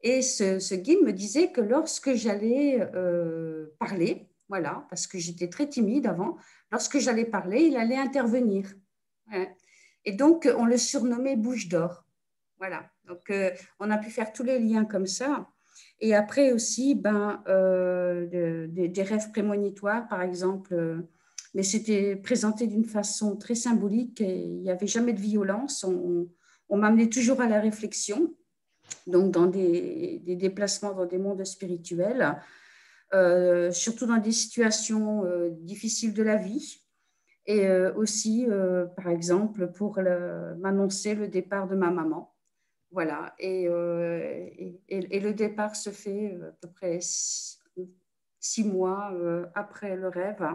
Speaker 5: Et ce guide me disait que lorsque j'allais parler, voilà, parce que j'étais très timide avant, lorsque j'allais parler, il allait intervenir. Ouais. Et donc, on le surnommait Bouche d'or. Voilà. Donc, on a pu faire tous les liens comme ça. Et après aussi, des rêves prémonitoires, par exemple, mais c'était présenté d'une façon très symbolique et il n'y avait jamais de violence. On m'amenait toujours à la réflexion, donc dans des déplacements dans des mondes spirituels, surtout dans des situations difficiles de la vie. Et aussi, par exemple, pour m'annoncer le départ de ma maman. Voilà, et le départ se fait à peu près 6 mois après le rêve.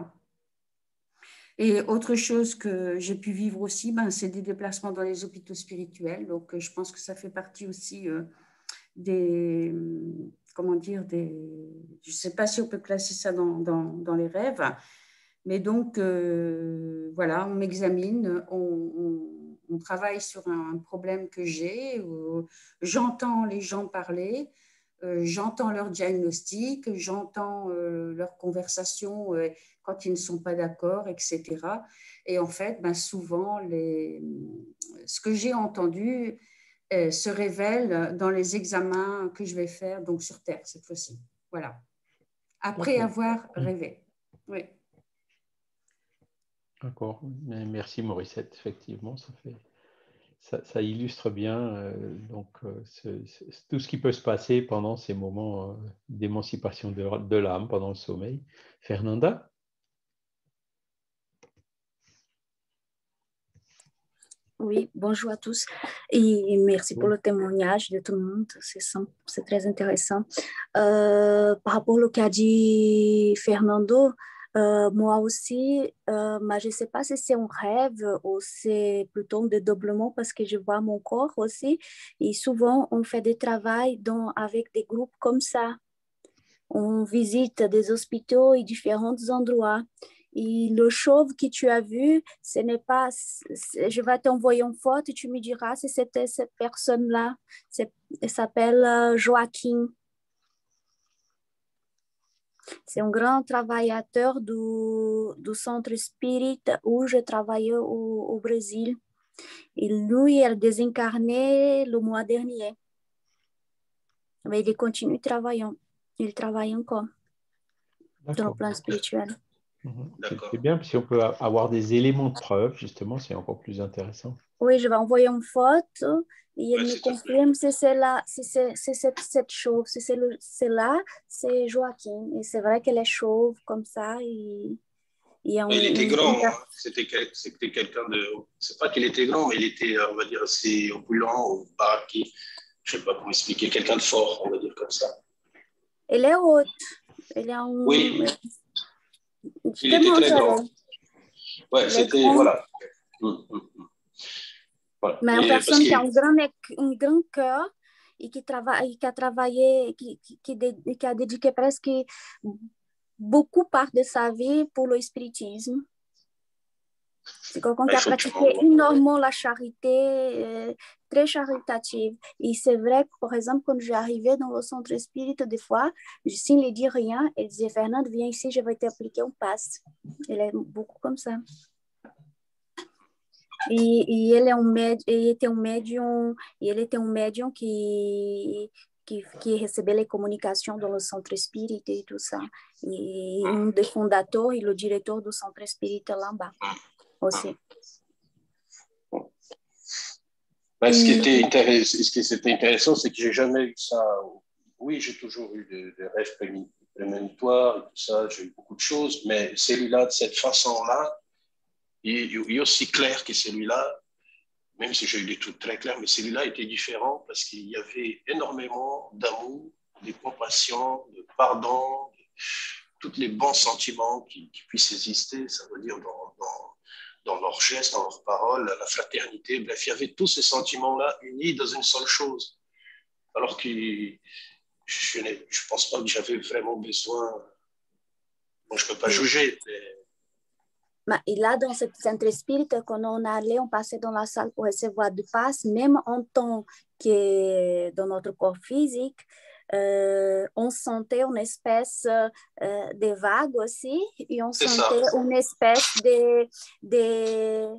Speaker 5: Et autre chose que j'ai pu vivre aussi, c'est des déplacements dans les hôpitaux spirituels. Donc, je pense que ça fait partie aussi des, comment dire, je ne sais pas si on peut classer ça dans les rêves, mais donc, voilà, on m'examine, on travaille sur un problème que j'ai, j'entends les gens parler, j'entends leur diagnostic, j'entends leurs conversations quand ils ne sont pas d'accord, etc. Et en fait, souvent, ce que j'ai entendu se révèle dans les examens que je vais faire, donc sur Terre cette fois-ci. Voilà. Après avoir rêvé. Oui.
Speaker 1: D'accord. Merci Morissette. Effectivement, ça illustre bien tout ce qui peut se passer pendant ces moments d'émancipation de l'âme, pendant le sommeil. Fernanda?
Speaker 6: Oui, bonjour à tous et merci pour le témoignage de tout le monde, c'est très intéressant. Par rapport au cas dit Fernando, moi aussi, mais je ne sais pas si c'est un rêve ou c'est plutôt un dédoublement parce que je vois mon corps aussi et souvent on fait des travaux avec des groupes comme ça. On visite des hôpitaux et différents endroits. Et le chauve que tu as vu, ce n'est pas... Je vais t'envoyer une photo et tu me diras si c'était cette personne-là. Elle s'appelle Joaquim. C'est un grand travailleur du centre spirit où je travaillais au Brésil. Et lui, il a désincarné le mois dernier. Mais il continue travaillant. Il travaille encore dans le plan spirituel.
Speaker 1: C'est bien, si on peut avoir des éléments de preuve, justement, c'est encore plus intéressant.
Speaker 6: Oui, je vais envoyer une photo et il me confirme si c'est là, si c'est cette chauve, si c'est là, c'est Joaquim. Et c'est vrai qu'elle est chauve comme ça.
Speaker 3: Il était grand, hein. C'était quelqu'un de... C'est pas qu'il était grand, mais il était, on va dire, assez opulent ou pas, je sais pas comment expliquer, quelqu'un de fort, on va dire comme ça.
Speaker 6: Elle est haute. Elle est un...
Speaker 3: Oui. Il était très grand. Ouais, c'était... Voilà.
Speaker 6: Voilà. Mais une personne qui a un grand cœur et qui a travaillé, qui a dédié presque beaucoup part de sa vie pour le spiritisme. C'est quelqu'un qui a pratiqué énormément la charité, très charitative. Et c'est vrai que, par exemple, quand j'arrivais dans le centre spirit, des fois, s'il ne dit rien, elle disait, Fernande, viens ici, je vais t'appliquer un passe. Elle est beaucoup comme ça. Et ele était un médium qui recebait les communications dans le centre spirit et tout ça. Et un des fondateurs et le directeur du centre spirit là-bas aussi.
Speaker 3: Ben, ce qui était intéressant, c'est que j'ai jamais eu ça. Oui, j'ai toujours eu des rêves prémonitoires et tout ça, j'ai eu beaucoup de choses, mais celui-là, de cette façon-là, il est aussi clair que celui-là, même si j'ai eu des trucs très clairs, mais celui-là était différent parce qu'il y avait énormément d'amour, de compassion, de pardon, tous les bons sentiments qui puissent exister, ça veut dire dans leurs gestes, dans leurs paroles, la fraternité, bref, il y avait tous ces sentiments-là unis dans une seule chose. Alors que je ne pense pas que j'avais vraiment besoin, bon, je ne peux pas juger, mais...
Speaker 6: Et là, dans ce centre spirit, quand on allait, on passait dans la salle pour recevoir du passe, même en tant que dans notre corps physique, on sentait une espèce de vague aussi, et on sentait une espèce de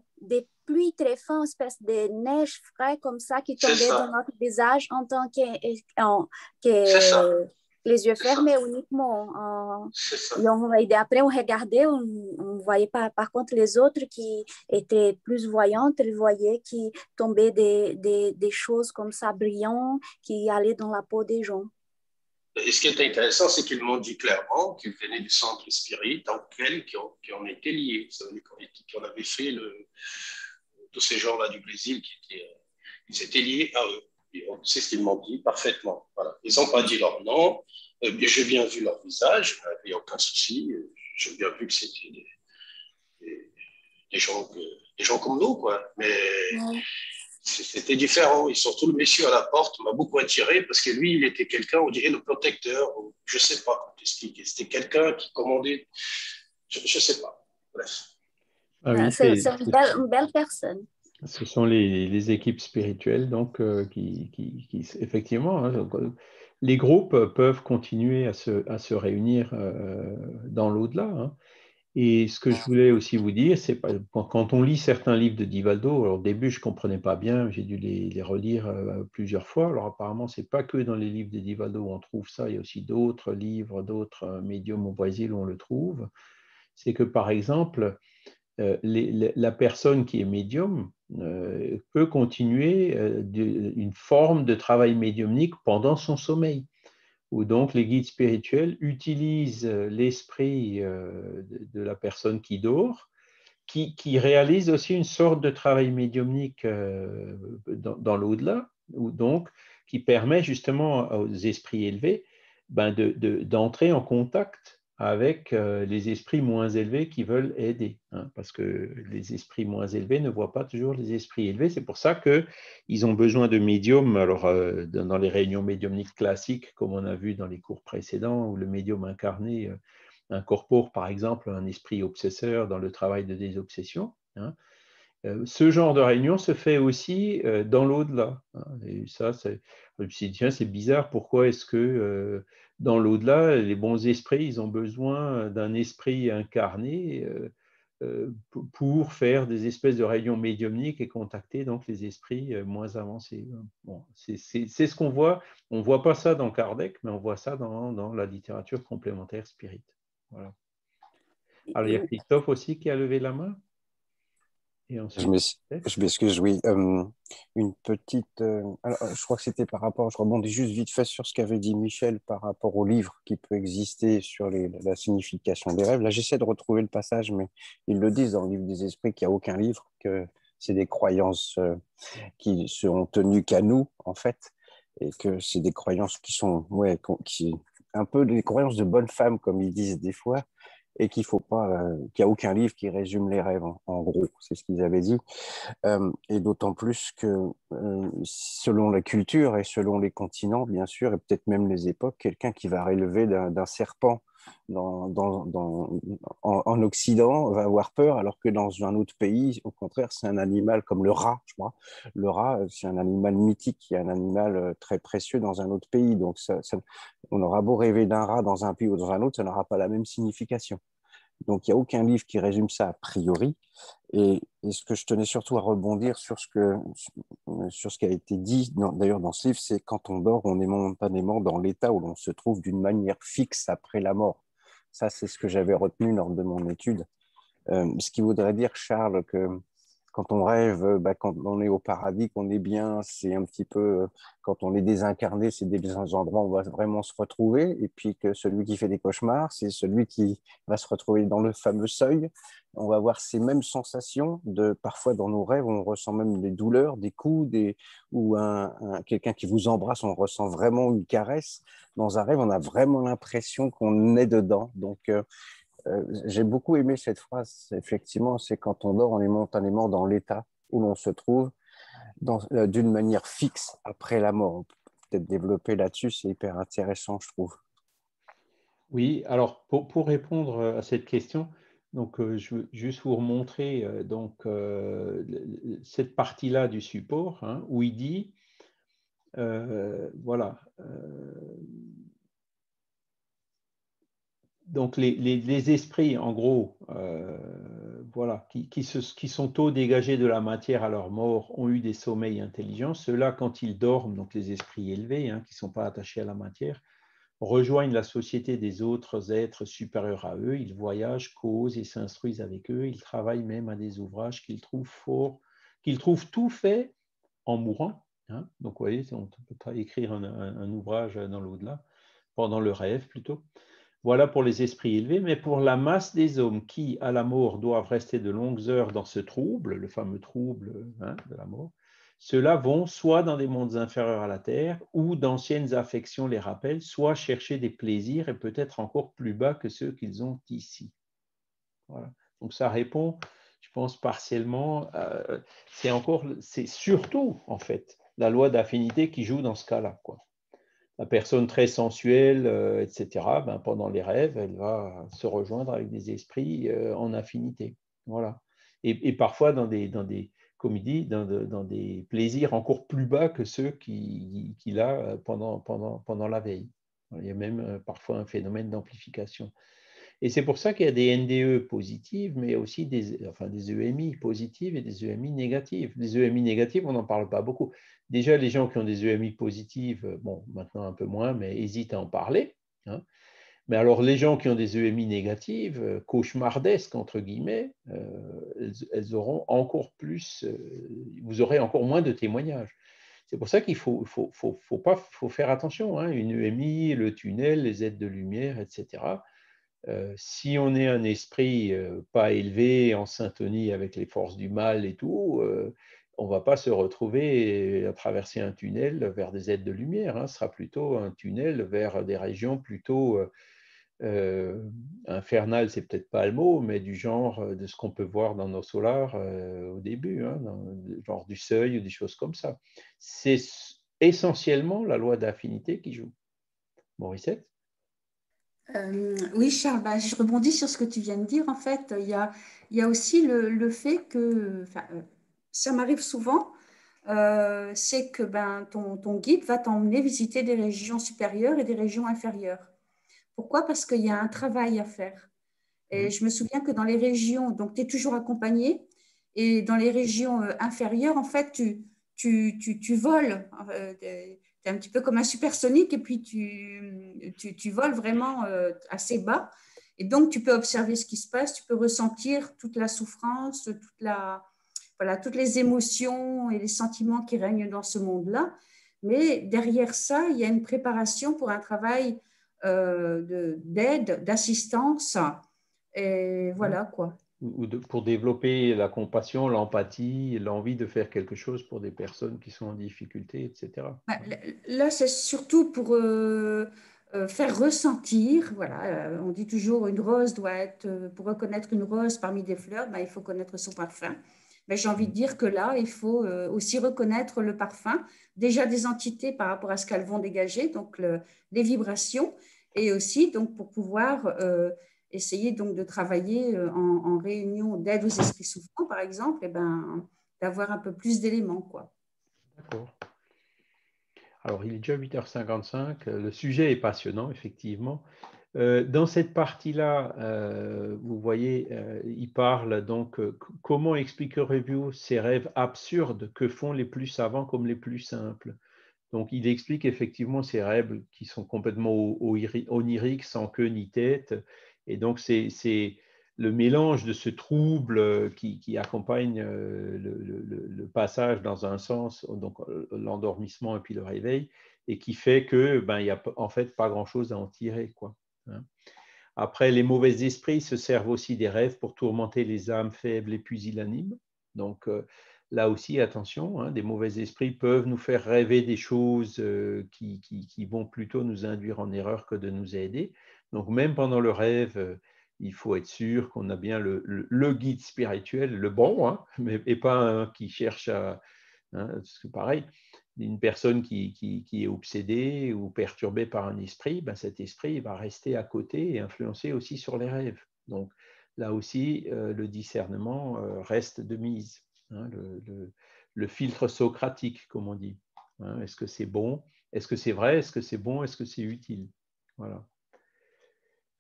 Speaker 6: pluie très fine, une espèce de neige frais comme ça qui tombait dans notre visage en tant que les yeux fermés uniquement. Et après, on regardait, on voyait par contre les autres qui étaient plus voyantes, ils voyaient qui tombaient des choses comme ça brillantes qui allaient dans la peau des gens.
Speaker 3: Et ce qui est intéressant, c'est qu'ils m'ont dit clairement qu'ils venaient du centre spirit, dans lequel qui ont été liés. Ça veut dire qu'on avait fait tous ces gens-là du Brésil ils étaient liés à eux. C'est ce qu'ils m'ont dit parfaitement. Voilà. Ils n'ont pas dit leur nom. J'ai bien vu leur visage, il n'y a aucun souci. J'ai bien vu que c'était des gens comme nous, quoi. Mais c'était différent. Et surtout, le monsieur à la porte m'a beaucoup attiré parce que lui, il était quelqu'un, on dirait le protecteur. Je ne sais pas comment t'expliquer. C'était quelqu'un qui commandait. Je ne sais pas. Bref.
Speaker 6: Ah oui, c'est une belle personne.
Speaker 1: Ce sont les équipes spirituelles, donc, qui effectivement, hein, les groupes peuvent continuer à se réunir dans l'au-delà. Hein. Et ce que je voulais aussi vous dire, c'est quand on lit certains livres de Divaldo, alors au début, je ne comprenais pas bien, j'ai dû les relire plusieurs fois. Alors apparemment, ce n'est pas que dans les livres de Divaldo où on trouve ça, il y a aussi d'autres livres, d'autres médiums au Brésil où on le trouve. C'est que, par exemple, la personne qui est médium peut continuer une forme de travail médiumnique pendant son sommeil, où donc les guides spirituels utilisent l'esprit de la personne qui dort, qui réalise aussi une sorte de travail médiumnique dans l'au-delà, ou donc qui permet justement aux esprits élevés d'entrer en contact avec les esprits moins élevés qui veulent aider, hein, parce que les esprits moins élevés ne voient pas toujours les esprits élevés. C'est pour ça qu'ils ont besoin de médiums. Alors, dans les réunions médiumniques classiques, comme on a vu dans les cours précédents, où le médium incarné incorpore, par exemple, un esprit obsesseur dans le travail de désobsession, hein. Ce genre de réunion se fait aussi dans l'au-delà. Hein, et ça, je me suis dit, tiens, c'est bizarre, pourquoi est-ce que dans l'au-delà, les bons esprits, ils ont besoin d'un esprit incarné pour faire des espèces de réunions médiumniques et contacter donc les esprits moins avancés. Bon, c'est ce qu'on voit. On ne voit pas ça dans Kardec, mais on voit ça dans la littérature complémentaire spirit. Voilà. Alors, il y a Christophe aussi qui a levé la main. Et ensuite,
Speaker 2: je m'excuse, oui. Une petite... alors, je crois que c'était par rapport... Je rebondis juste vite fait sur ce qu'avait dit Michel par rapport au livre qui peut exister sur la signification des rêves. Là, j'essaie de retrouver le passage, mais ils le disent dans le livre des esprits qu'il n'y a aucun livre, que c'est des croyances qui sont tenues qu'à nous, en fait, et que c'est des croyances qui sont... un peu des croyances de bonnes femmes, comme ils disent des fois, et qu'il faut pas, qu'il n'y a aucun livre qui résume les rêves, en gros, c'est ce qu'ils avaient dit. Et d'autant plus que selon la culture et selon les continents, bien sûr, et peut-être même les époques, quelqu'un qui va relever d'un serpent en Occident va avoir peur, alors que dans un autre pays, au contraire, c'est un animal comme le rat, je crois. Le rat, c'est un animal mythique, qui est un animal très précieux dans un autre pays. Donc, on aura beau rêver d'un rat dans un pays ou dans un autre, ça n'aura pas la même signification. Donc, il n'y a aucun livre qui résume ça a priori. Et ce que je tenais surtout à rebondir sur ce qui a été dit, d'ailleurs dans ce livre, c'est quand on dort, on est momentanément dans l'état où l'on se trouve d'une manière fixe après la mort. Ça, c'est ce que j'avais retenu lors de mon étude. Ce qui voudrait dire, Charles, que quand on rêve, quand on est au paradis, qu'on est bien, c'est un petit peu, quand on est désincarné, c'est des endroits où on va vraiment se retrouver. Et puis que celui qui fait des cauchemars, c'est celui qui va se retrouver dans le fameux seuil. On va avoir ces mêmes sensations. Parfois, dans nos rêves, on ressent même des douleurs, des coups, ou quelqu'un qui vous embrasse, on ressent vraiment une caresse. Dans un rêve, on a vraiment l'impression qu'on est dedans. Donc, j'ai beaucoup aimé cette phrase. Effectivement, c'est quand on dort, on est momentanément dans l'état où l'on se trouve d'une manière fixe après la mort. On peut peut-être développer là-dessus, c'est hyper intéressant, je trouve.
Speaker 1: Oui, alors pour répondre à cette question, donc, je veux juste vous remontrer cette partie-là du support, hein, où il dit, voilà, donc les esprits, en gros, voilà, qui sont tôt dégagés de la matière à leur mort, ont eu des sommeils intelligents. Ceux-là, quand ils dorment, donc les esprits élevés, hein, qui ne sont pas attachés à la matière, rejoignent la société des autres êtres supérieurs à eux. Ils voyagent, causent et s'instruisent avec eux. Ils travaillent même à des ouvrages qu'ils trouvent forts, qu'ils trouvent tout fait en mourant. Hein. Donc, vous voyez, on peut écrire un ouvrage dans l'au-delà, pendant le rêve plutôt. Voilà pour les esprits élevés, mais pour la masse des hommes qui, à la mort, doivent rester de longues heures dans ce trouble, le fameux trouble, hein, de la mort, ceux-là vont soit dans des mondes inférieurs à la Terre, où d'anciennes affections les rappellent, soit chercher des plaisirs et peut-être encore plus bas que ceux qu'ils ont ici. Voilà. Donc ça répond, je pense, partiellement, c'est surtout, en fait, la loi d'affinité qui joue dans ce cas-là, quoi. La personne très sensuelle, etc., pendant les rêves, elle va se rejoindre avec des esprits en affinité. Voilà. Et parfois comme il dit, dans des plaisirs encore plus bas que ceux qu'il a pendant la veille. Il y a même parfois un phénomène d'amplification. Et c'est pour ça qu'il y a des NDE positives, mais aussi des EMI positives et des EMI négatives. Les EMI négatives, on n'en parle pas beaucoup. Déjà, les gens qui ont des EMI positives, bon, maintenant un peu moins, mais hésitent à en parler. Hein. Mais alors, les gens qui ont des EMI négatives, cauchemardesques, entre guillemets, elles auront encore plus, vous aurez encore moins de témoignages. C'est pour ça qu'il faut faire attention. Hein. Une EMI, le tunnel, les aides de lumière, etc. Si on est un esprit pas élevé, en syntonie avec les forces du mal et tout, on ne va pas se retrouver à traverser un tunnel vers des aides de lumière. Hein. Ce sera plutôt un tunnel vers des régions plutôt infernales, c'est peut-être pas le mot, mais du genre de ce qu'on peut voir dans nos solars au début, hein, genre du seuil ou des choses comme ça. C'est essentiellement la loi d'affinité qui joue. Morissette ?
Speaker 5: Oui, Charles, je rebondis sur ce que tu viens de dire. En fait, il y a aussi le fait que, ça m'arrive souvent, c'est que ton guide va t'emmener visiter des régions supérieures et des régions inférieures. Pourquoi? Parce qu'il y a un travail à faire. Et je me souviens que dans les régions, donc tu es toujours accompagné, et dans les régions inférieures, en fait, tu voles. Tu es un petit peu comme un supersonique et puis tu voles vraiment assez bas. Et donc, tu peux observer ce qui se passe, tu peux ressentir toute la souffrance, toutes les émotions et les sentiments qui règnent dans ce monde-là. Mais derrière ça, il y a une préparation pour un travail d'aide, d'assistance. Et voilà quoi.
Speaker 1: Pour développer la compassion, l'empathie, l'envie de faire quelque chose pour des personnes qui sont en difficulté, etc.
Speaker 5: Là, c'est surtout pour faire ressentir, voilà, on dit toujours une rose doit être, pour reconnaître une rose parmi des fleurs, ben, il faut connaître son parfum. Mais j'ai envie de dire que là, il faut aussi reconnaître le parfum, déjà des entités par rapport à ce qu'elles vont dégager, donc les vibrations, et aussi donc pour pouvoir essayer donc de travailler en réunion d'aide aux esprits souffrants, par exemple, et ben, d'avoir un peu plus d'éléments, quoi.
Speaker 1: D'accord. Alors, il est déjà 8h55. Le sujet est passionnant, effectivement. Dans cette partie-là, vous voyez, il parle donc comment expliquerez-vous ces rêves absurdes que font les plus savants comme les plus simples. Donc, il explique effectivement ces rêves qui sont complètement oniriques, sans queue ni tête. Et donc, c'est le mélange de ce trouble qui accompagne le passage dans un sens, donc l'endormissement et puis le réveil, et qui fait que ben, il n'y a en fait pas grand-chose à en tirer, quoi. Après, les mauvais esprits se servent aussi des rêves pour tourmenter les âmes faibles et pusillanimes. Donc, là aussi, attention, des mauvais esprits peuvent nous faire rêver des choses qui vont plutôt nous induire en erreur que de nous aider. Donc, même pendant le rêve, il faut être sûr qu'on a bien le guide spirituel, le bon, et pas un qui cherche à... parce que pareil, une personne qui est obsédée ou perturbée par un esprit, ben cet esprit va rester à côté et influencer aussi sur les rêves. Donc là aussi, le discernement reste de mise. Le filtre socratique, comme on dit. Est-ce que c'est bon? Est-ce que c'est vrai? Est-ce que c'est bon? Est-ce que c'est utile? Voilà.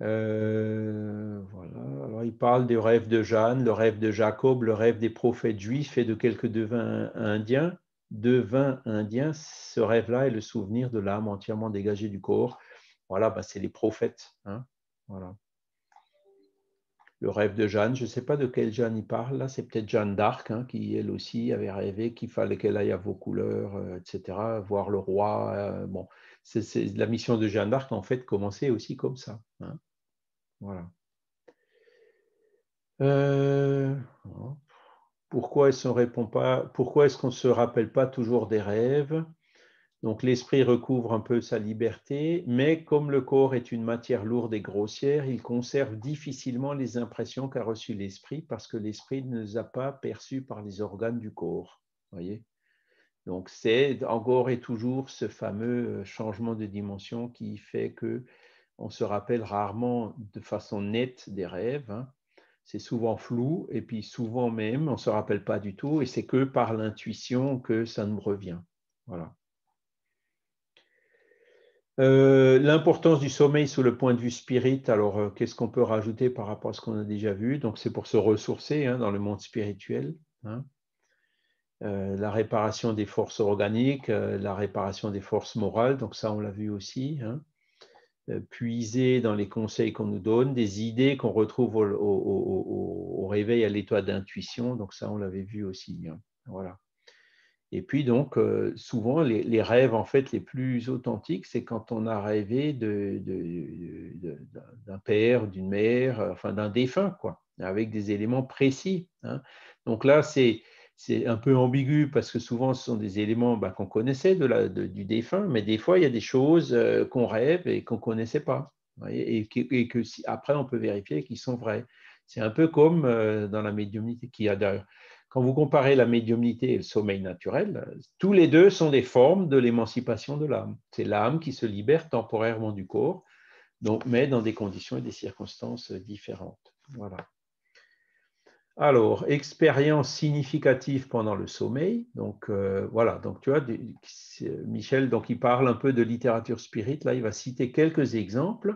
Speaker 1: Voilà. Alors, il parle des rêves de Jeanne, le rêve de Jacob, le rêve des prophètes juifs et de quelques devins indiens. Ce rêve-là est le souvenir de l'âme entièrement dégagée du corps. Voilà, ben, c'est les prophètes. Voilà. Le rêve de Jeanne, je ne sais pas de quelle Jeanne il parle, là, c'est peut-être Jeanne d'Arc, qui elle aussi avait rêvé qu'il fallait qu'elle aille à vos couleurs, etc., voir le roi. Bon, la mission de Jeanne d'Arc, en fait, commençait aussi comme ça. Voilà. Pourquoi est-ce qu'on ne se rappelle pas toujours des rêves? Donc l'esprit recouvre un peu sa liberté, mais comme le corps est une matière lourde et grossière, il conserve difficilement les impressions qu'a reçues l'esprit parce que l'esprit ne les a pas perçues par les organes du corps. Voyez? Donc c'est encore et toujours ce fameux changement de dimension qui fait qu'on se rappelle rarement de façon nette des rêves. C'est souvent flou et puis souvent même on ne se rappelle pas du tout et c'est que par l'intuition que ça nous revient. Voilà. L'importance du sommeil sous le point de vue spirit, alors qu'est-ce qu'on peut rajouter par rapport à ce qu'on a déjà vu? Donc c'est pour se ressourcer dans le monde spirituel. La réparation des forces organiques, la réparation des forces morales, donc ça on l'a vu aussi. Puiser dans les conseils qu'on nous donne, des idées qu'on retrouve au réveil à l'état d'intuition, donc ça on l'avait vu aussi. Voilà. Et puis donc, souvent, les rêves en fait les plus authentiques, c'est quand on a rêvé d'un père, d'une mère, enfin d'un défunt, quoi, avec des éléments précis. Donc là, c'est un peu ambigu parce que souvent, ce sont des éléments qu'on connaissait du défunt, mais des fois, il y a des choses qu'on rêve et qu'on ne connaissait pas. Et que après, on peut vérifier qu'ils sont vrais. C'est un peu comme dans la médiumnité qui a d'ailleurs. Quand vous comparez la médiumnité et le sommeil naturel, tous les deux sont des formes de l'émancipation de l'âme. C'est l'âme qui se libère temporairement du corps, donc, mais dans des conditions et des circonstances différentes. Voilà. Alors, expérience significative pendant le sommeil. Donc, voilà. Donc, tu vois, Michel, donc, il parle un peu de littérature spirit. Là, il va citer quelques exemples.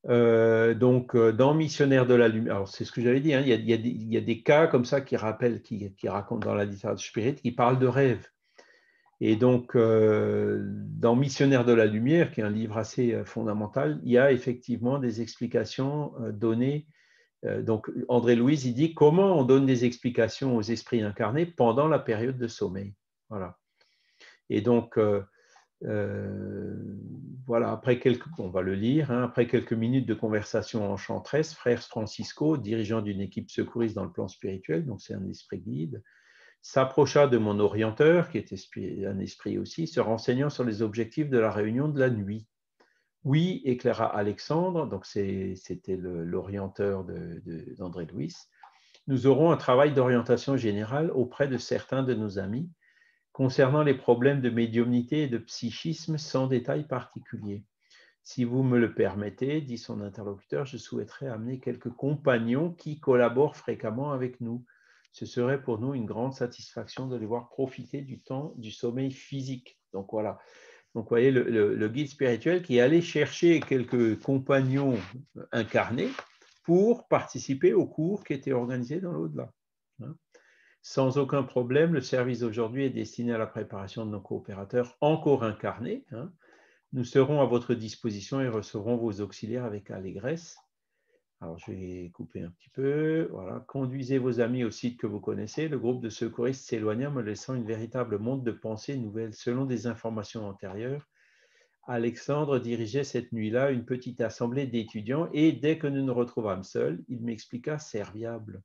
Speaker 1: Donc, dans Missionnaire de la Lumière, alors c'est ce que j'avais dit, il y a des cas comme ça qui racontent dans la littérature spirit, qui parlent de rêves. Et donc, dans Missionnaire de la Lumière, qui est un livre assez fondamental, il y a effectivement des explications données. Donc, André Louise, il dit comment on donne des explications aux esprits incarnés pendant la période de sommeil. Voilà. Et donc, voilà, on va le lire, après quelques minutes de conversation enchanteresse, frère Francisco, dirigeant d'une équipe secouriste dans le plan spirituel, donc c'est un esprit guide, s'approcha de mon orienteur, qui était un esprit aussi, se renseignant sur les objectifs de la réunion de la nuit. Oui, éclaira Alexandre, donc c'était l'orienteur d'André Louis. Nous aurons un travail d'orientation générale auprès de certains de nos amis concernant les problèmes de médiumnité et de psychisme sans détail particulier. Si vous me le permettez, dit son interlocuteur, je souhaiterais amener quelques compagnons qui collaborent fréquemment avec nous. Ce serait pour nous une grande satisfaction de les voir profiter du temps du sommeil physique. Donc voilà. Donc vous voyez le guide spirituel qui allait chercher quelques compagnons incarnés pour participer aux cours qui étaient organisés dans l'au-delà. Sans aucun problème, le service d'aujourd'hui est destiné à la préparation de nos coopérateurs encore incarnés. Nous serons à votre disposition et recevrons vos auxiliaires avec allégresse. Alors, je vais couper un petit peu. Voilà. Conduisez vos amis au site que vous connaissez. Le groupe de secouristes s'éloigna, me laissant une véritable monde de pensées nouvelles. Selon des informations antérieures, Alexandre dirigeait cette nuit-là une petite assemblée d'étudiants et dès que nous nous retrouvâmes seuls, il m'expliqua serviable.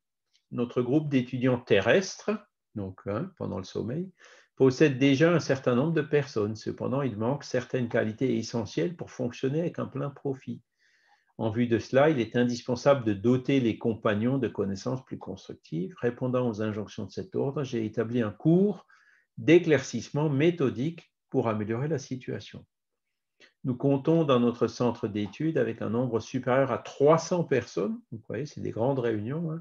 Speaker 1: Notre groupe d'étudiants terrestres, donc pendant le sommeil, possède déjà un certain nombre de personnes. Cependant, il manque certaines qualités essentielles pour fonctionner avec un plein profit. En vue de cela, il est indispensable de doter les compagnons de connaissances plus constructives. Répondant aux injonctions de cet ordre, j'ai établi un cours d'éclaircissement méthodique pour améliorer la situation. Nous comptons dans notre centre d'études avec un nombre supérieur à 300 personnes. Vous voyez, c'est des grandes réunions.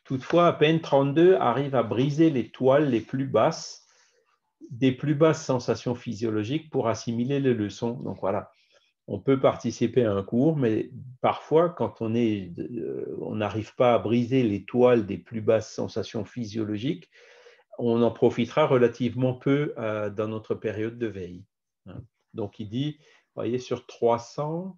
Speaker 1: Toutefois, à peine 32 arrivent à briser les toiles les plus basses, des plus basses sensations physiologiques pour assimiler les leçons. Donc voilà. On peut participer à un cours, mais parfois, quand on n'arrive pas à briser les toiles des plus basses sensations physiologiques, on en profitera relativement peu dans notre période de veille. Donc, il dit, vous voyez, sur 300,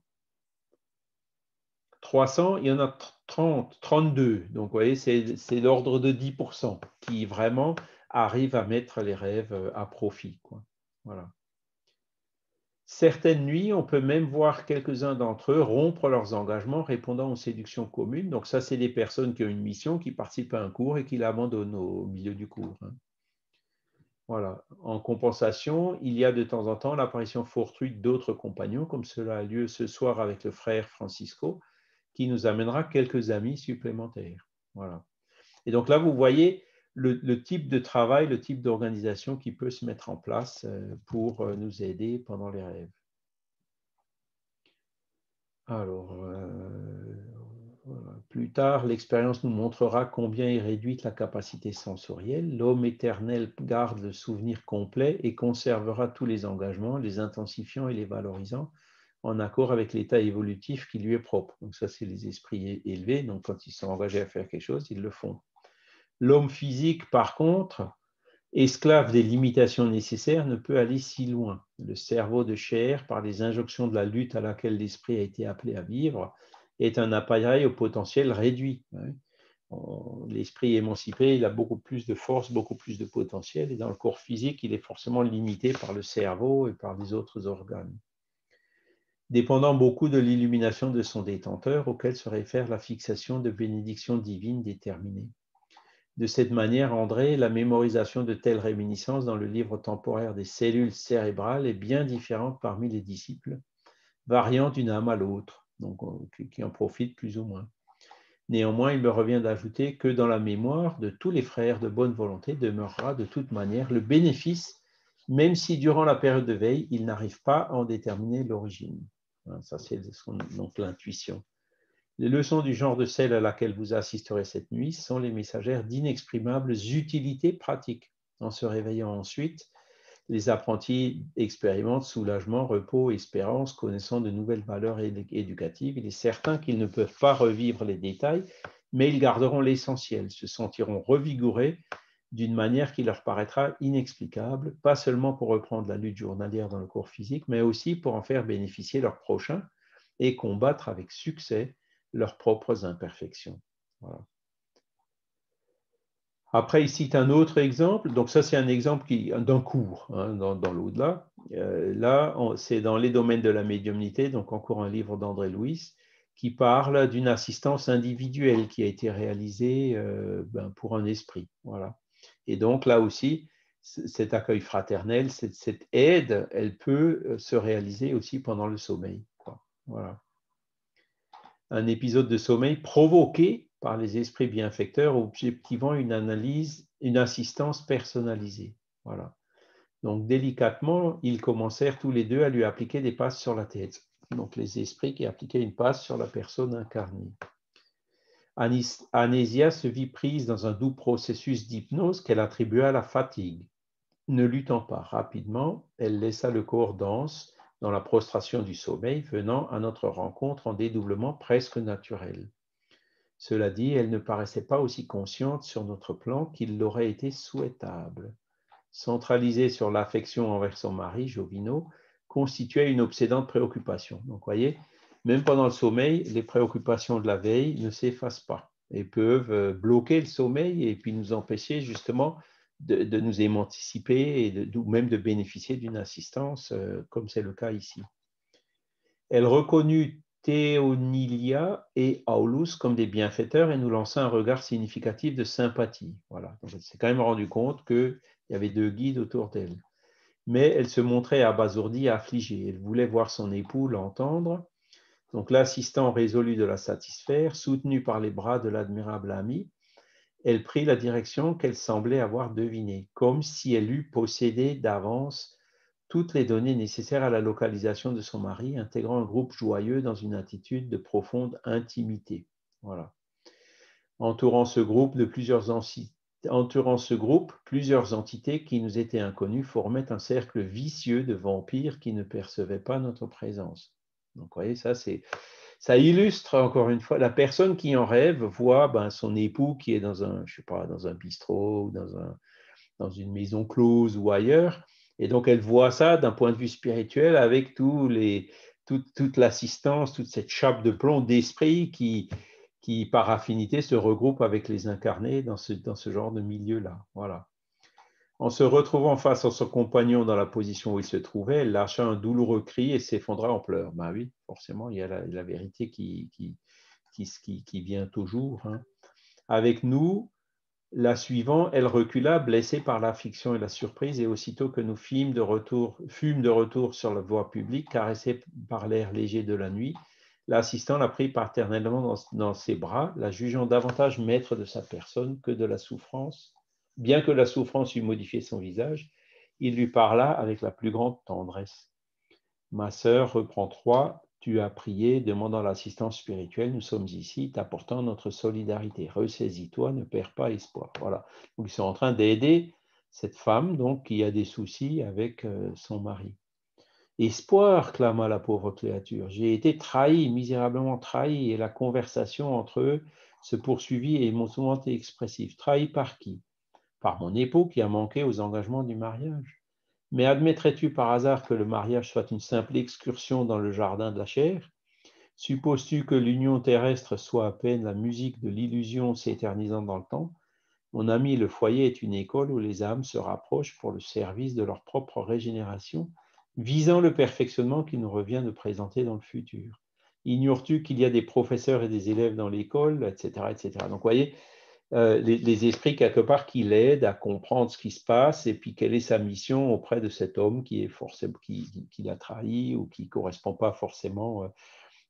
Speaker 1: il y en a 32. Donc, vous voyez, c'est l'ordre de 10% qui vraiment arrivent à mettre les rêves à profit. Voilà. Certaines nuits, on peut même voir quelques-uns d'entre eux rompre leurs engagements répondant aux séductions communes. Donc ça, c'est des personnes qui ont une mission, qui participent à un cours et qui l'abandonnent au milieu du cours. Voilà. En compensation, il y a de temps en temps l'apparition fortuite d'autres compagnons, comme cela a lieu ce soir avec le frère Francisco, qui nous amènera quelques amis supplémentaires. Voilà. Et donc là, vous voyez le type de travail, le type d'organisation qui peut se mettre en place pour nous aider pendant les rêves. Alors, voilà. Plus tard, l'expérience nous montrera combien est réduite la capacité sensorielle. L'homme éternel garde le souvenir complet et conservera tous les engagements, les intensifiant et les valorisant, en accord avec l'état évolutif qui lui est propre. Donc ça, c'est les esprits élevés. Donc quand ils sont engagés à faire quelque chose, ils le font. L'homme physique, par contre, esclave des limitations nécessaires, ne peut aller si loin. Le cerveau de chair, par les injonctions de la lutte à laquelle l'esprit a été appelé à vivre, est un appareil au potentiel réduit. L'esprit émancipé, il a beaucoup plus de force, beaucoup plus de potentiel, et dans le corps physique, il est forcément limité par le cerveau et par les autres organes. Dépendant beaucoup de l'illumination de son détenteur, auquel se réfère la fixation de bénédictions divines déterminées. De cette manière, André, la mémorisation de telles réminiscences dans le livre temporaire des cellules cérébrales est bien différente parmi les disciples, variant d'une âme à l'autre, donc qui en profitent plus ou moins. Néanmoins, il me revient d'ajouter que dans la mémoire de tous les frères de bonne volonté demeurera de toute manière le bénéfice, même si durant la période de veille, ils n'arrivent pas à en déterminer l'origine. Ça, c'est donc l'intuition. Les leçons du genre de celle à laquelle vous assisterez cette nuit sont les messagères d'inexprimables utilités pratiques. En se réveillant ensuite, les apprentis expérimentent soulagement, repos, espérance, connaissant de nouvelles valeurs éducatives. Il est certain qu'ils ne peuvent pas revivre les détails, mais ils garderont l'essentiel, se sentiront revigorés d'une manière qui leur paraîtra inexplicable, pas seulement pour reprendre la lutte journalière dans le corps physique, mais aussi pour en faire bénéficier leurs prochains et combattre avec succès leurs propres imperfections. Voilà. Après, il cite un autre exemple. Donc ça, c'est un exemple d'un cours dans l'au-delà. Là, c'est dans les domaines de la médiumnité, donc encore un livre d'André Louis, qui parle d'une assistance individuelle qui a été réalisée pour un esprit. Voilà. Et donc là aussi, cet accueil fraternel, cette aide, elle peut se réaliser aussi pendant le sommeil. Voilà. Un épisode de sommeil provoqué par les esprits bienfaiteurs objectivant une analyse, une assistance personnalisée. Voilà. Donc, délicatement, ils commencèrent tous les deux à lui appliquer des passes sur la tête. Donc, les esprits qui appliquaient une passe sur la personne incarnée. Anésia se vit prise dans un doux processus d'hypnose qu'elle attribua à la fatigue. Ne luttant pas rapidement, elle laissa le corps dense dans la prostration du sommeil, venant à notre rencontre en dédoublement presque naturel. Cela dit, elle ne paraissait pas aussi consciente sur notre plan qu'il l'aurait été souhaitable. Centralisée sur l'affection envers son mari, Jovino, constituait une obsédante préoccupation. Donc, vous voyez, même pendant le sommeil, les préoccupations de la veille ne s'effacent pas et peuvent bloquer le sommeil et puis nous empêcher justement de nous émanciper ou même de bénéficier d'une assistance, comme c'est le cas ici. Elle reconnut Théonilia et Aulus comme des bienfaiteurs et nous lança un regard significatif de sympathie. Voilà. Donc, elle s'est quand même rendu compte qu'il y avait deux guides autour d'elle. Mais elle se montrait abasourdie et affligée. Elle voulait voir son époux l'entendre. Donc, l'assistant résolu de la satisfaire, soutenu par les bras de l'admirable ami, elle prit la direction qu'elle semblait avoir devinée, comme si elle eût possédé d'avance toutes les données nécessaires à la localisation de son mari, intégrant un groupe joyeux dans une attitude de profonde intimité. Voilà. Entourant ce groupe, plusieurs entités qui nous étaient inconnues formaient un cercle vicieux de vampires qui ne percevaient pas notre présence. Donc, vous voyez, ça illustre encore une fois, la personne qui en rêve voit son époux qui est dans un, je sais pas, dans un bistrot ou dans une maison close ou ailleurs. Et donc, elle voit ça d'un point de vue spirituel avec toute l'assistance, toute cette chape de plomb d'esprit qui, par affinité, se regroupe avec les incarnés dans ce genre de milieu-là. Voilà. En se retrouvant face à son compagnon dans la position où il se trouvait, elle lâcha un douloureux cri et s'effondra en pleurs. Ben oui, forcément, il y a la vérité qui vient au jour. Hein. Avec nous, la suivant, elle recula, blessée par l'affliction et la surprise, et aussitôt que nous fûmes de retour sur la voie publique, caressée par l'air léger de la nuit, l'assistant la prit paternellement dans ses bras, la jugeant davantage maître de sa personne que de la souffrance. Bien que la souffrance eût modifié son visage, il lui parla avec la plus grande tendresse. « Ma sœur, reprend Troie, tu as prié, demandant l'assistance spirituelle, nous sommes ici, t'apportant notre solidarité. Ressaisis-toi, ne perds pas espoir. » Voilà. Donc, ils sont en train d'aider cette femme donc, qui a des soucis avec son mari. « Espoir, clama la pauvre créature, j'ai été trahi, misérablement trahi, et la conversation entre eux se poursuivit et émouvante et expressive. Trahi par qui? Par mon époux qui a manqué aux engagements du mariage. Mais admettrais-tu par hasard que le mariage soit une simple excursion dans le jardin de la chair? Supposes-tu que l'union terrestre soit à peine la musique de l'illusion s'éternisant dans le temps? Mon ami, le foyer est une école où les âmes se rapprochent pour le service de leur propre régénération, visant le perfectionnement qu'il nous revient de présenter dans le futur. Ignores-tu qu'il y a des professeurs et des élèves dans l'école, etc., etc. Donc, vous voyez, les esprits, quelque part, qui l'aident à comprendre ce qui se passe et puis quelle est sa mission auprès de cet homme qui l'a trahi ou qui ne correspond pas forcément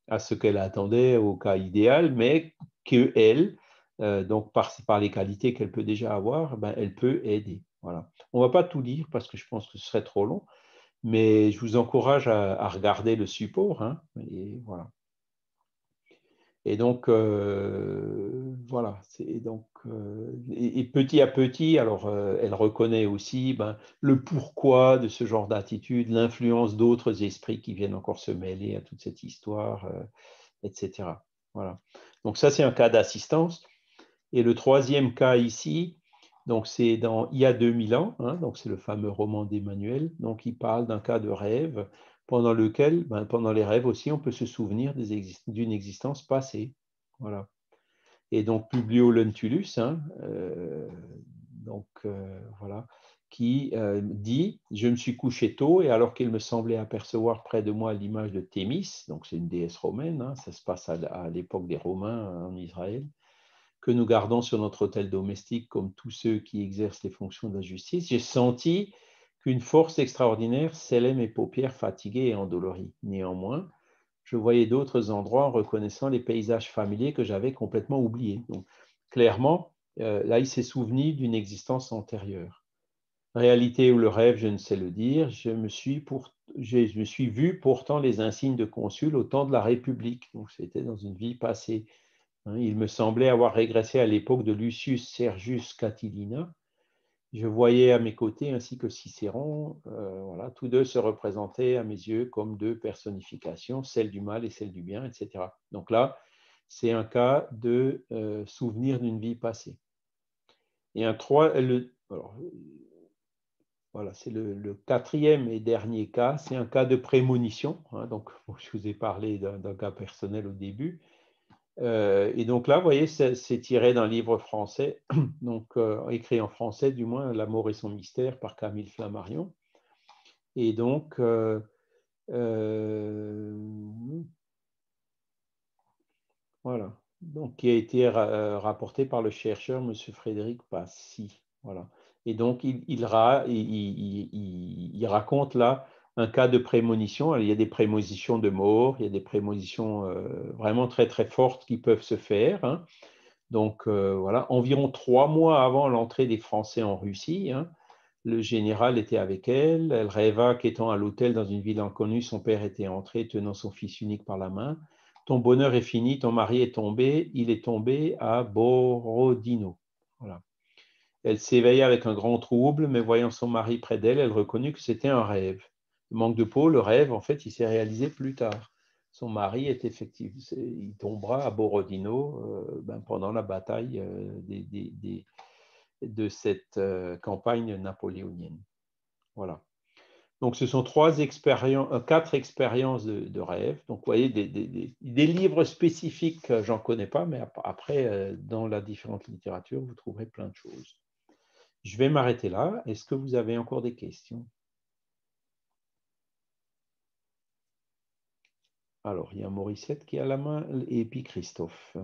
Speaker 1: à ce qu'elle attendait au cas idéal, mais qu'elle, donc par les qualités qu'elle peut déjà avoir, elle peut aider. Voilà. On ne va pas tout lire parce que je pense que ce serait trop long, mais je vous encourage à regarder le support. Hein, et voilà. Et donc, voilà. Et petit à petit, alors, elle reconnaît aussi le pourquoi de ce genre d'attitude, l'influence d'autres esprits qui viennent encore se mêler à toute cette histoire, etc. Voilà. Donc, ça, c'est un cas d'assistance. Et le troisième cas ici, donc c'est dans Il y a 2000 ans, hein, donc c'est le fameux roman d'Emmanuel. Donc, il parle d'un cas de rêve pendant lequel, pendant les rêves aussi, on peut se souvenir d'une existence passée. Voilà. Et donc, Publio Lentulus, hein, voilà, qui dit « Je me suis couché tôt et alors qu'il me semblait apercevoir près de moi l'image de Thémis, donc c'est une déesse romaine, hein, ça se passe à l'époque des Romains en Israël, que nous gardons sur notre autel domestique comme tous ceux qui exercent les fonctions de la justice, j'ai senti qu'une force extraordinaire scellait mes paupières fatiguées et endolories. Néanmoins, je voyais d'autres endroits en reconnaissant les paysages familiers que j'avais complètement oubliés. Donc, clairement, là, il s'est souvenu d'une existence antérieure. Réalité ou le rêve, je ne sais le dire, je me suis vu pourtant les insignes de consul au temps de la République. Donc, c'était dans une vie passée. Il me semblait avoir régressé à l'époque de Lucius Sergius Catilina. Je voyais à mes côtés, ainsi que Cicéron, voilà, tous deux se représentaient à mes yeux comme deux personnifications, celle du mal et celle du bien, etc. Donc là, c'est un cas de souvenir d'une vie passée. Et voilà, c'est le quatrième et dernier cas, c'est un cas de prémonition. Donc, je vous ai parlé d'un cas personnel au début. Et donc là, vous voyez, c'est tiré d'un livre français, donc écrit en français du moins, L'amour et son mystère par Camille Flammarion. Et donc, voilà, donc qui a été rapporté par le chercheur M. Frédéric Passy. Voilà. Et donc, il raconte là un cas de prémonition. Alors, il y a des prémonitions de mort, il y a des prémonitions vraiment très, très fortes qui peuvent se faire. Hein. Donc, voilà, environ 3 mois avant l'entrée des Français en Russie, hein, le général était avec elle. Elle rêva qu'étant à l'hôtel dans une ville inconnue, son père était entré tenant son fils unique par la main. Ton bonheur est fini, ton mari est tombé, il est tombé à Borodino. Voilà. Elle s'éveilla avec un grand trouble, mais voyant son mari près d'elle, elle reconnut que c'était un rêve. Le manque de peau, le rêve, en fait, il s'est réalisé plus tard. Son mari est effectivement, il tombera à Borodino pendant la bataille de cette campagne napoléonienne. Voilà. Donc, ce sont 4 expériences de rêve. Donc, vous voyez, des livres spécifiques, j'en connais pas, mais après, dans la différente littérature, vous trouverez plein de choses. Je vais m'arrêter là. Est-ce que vous avez encore des questions? Alors, il y a Morissette qui a la main et puis Christophe.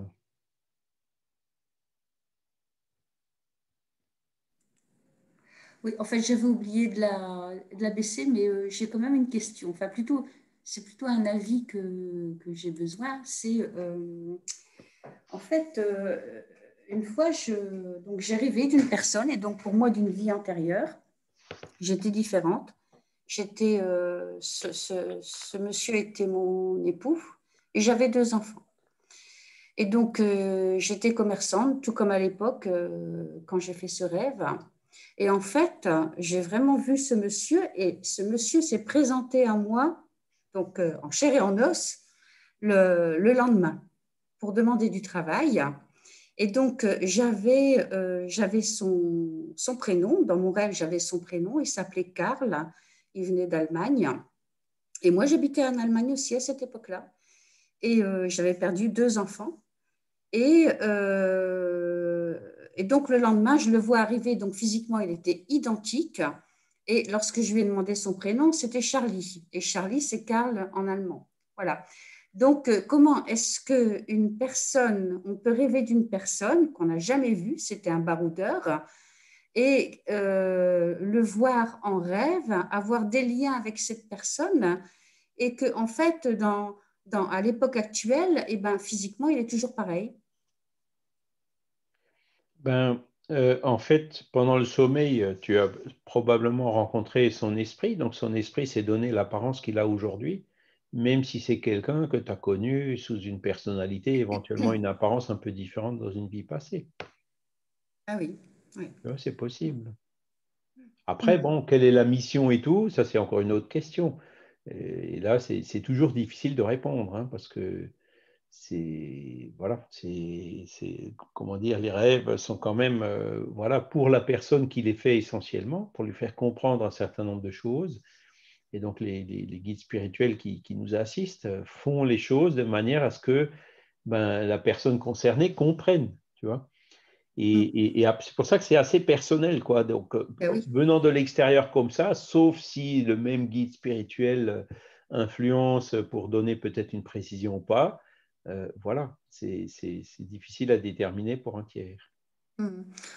Speaker 5: Oui, en fait, j'avais oublié de la baisser, mais j'ai quand même une question. Enfin, c'est plutôt un avis que j'ai besoin. C'est, en fait, une fois, donc j'ai rêvé d'une personne, et donc pour moi, d'une vie antérieure, j'étais différente. Ce monsieur était mon époux, et j'avais 2 enfants. Et donc, j'étais commerçante, tout comme à l'époque, quand j'ai fait ce rêve. Et en fait, j'ai vraiment vu ce monsieur, et ce monsieur s'est présenté à moi, donc en chair et en os, le lendemain, pour demander du travail. Et donc, j'avais son prénom, dans mon rêve, j'avais son prénom, il s'appelait Karl, il venait d'Allemagne. Et moi, j'habitais en Allemagne aussi à cette époque-là. Et j'avais perdu 2 enfants. Et donc, le lendemain, je le vois arriver. Donc, physiquement, il était identique. Et lorsque je lui ai demandé son prénom, c'était Charlie. Et Charlie, c'est Karl en allemand. Voilà. Donc, comment est-ce qu'une personne, on peut rêver d'une personne qu'on n'a jamais vue, c'était un baroudeur, et le voir en rêve, avoir des liens avec cette personne, et qu'en fait, à l'époque actuelle, eh ben, physiquement, il est toujours pareil.
Speaker 1: En fait, pendant le sommeil, tu as probablement rencontré son esprit. Donc, son esprit s'est donné l'apparence qu'il a aujourd'hui, même si c'est quelqu'un que tu as connu sous une personnalité, éventuellement une apparence un peu différente dans une vie passée.
Speaker 5: Ah oui, oui.
Speaker 1: C'est possible. Après, bon, quelle est la mission et tout, ça c'est encore une autre question. Et là, c'est toujours difficile de répondre, hein, parce que voilà, comment dire, les rêves sont quand même, voilà, pour la personne qui les fait essentiellement, pour lui faire comprendre un certain nombre de choses. Et donc, les guides spirituels qui nous assistent font les choses de manière à ce que la personne concernée comprenne, tu vois. Et c'est pour ça que c'est assez personnel, quoi. Donc,
Speaker 5: oui.
Speaker 1: venant de l'extérieur comme ça, sauf si le même guide spirituel influence pour donner peut-être une précision ou pas, voilà, c'est difficile à déterminer pour un tiers.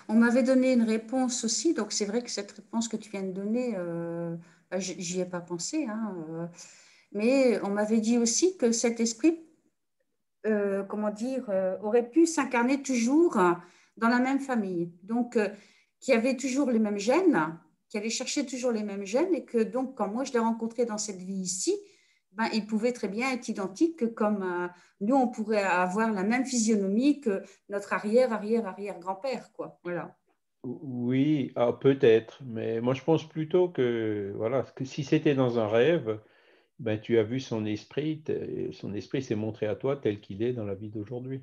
Speaker 5: On m'avait donné une réponse aussi, donc c'est vrai que cette réponse que tu viens de donner, j'y ai pas pensé, hein, Mais on m'avait dit aussi que cet esprit, aurait pu s'incarner toujours dans la même famille. Donc, qui avait toujours les mêmes gènes, qui allait chercher toujours les mêmes gènes, et que donc, quand moi je l'ai rencontré dans cette vie ici, ben, il pouvait très bien être identique, comme nous, on pourrait avoir la même physionomie que notre arrière-arrière-arrière-grand-père, quoi. Voilà.
Speaker 1: Oui, ah, peut-être, mais moi je pense plutôt que, voilà, que si c'était dans un rêve, ben, tu as vu son esprit s'est montré à toi tel qu'il est dans la vie d'aujourd'hui.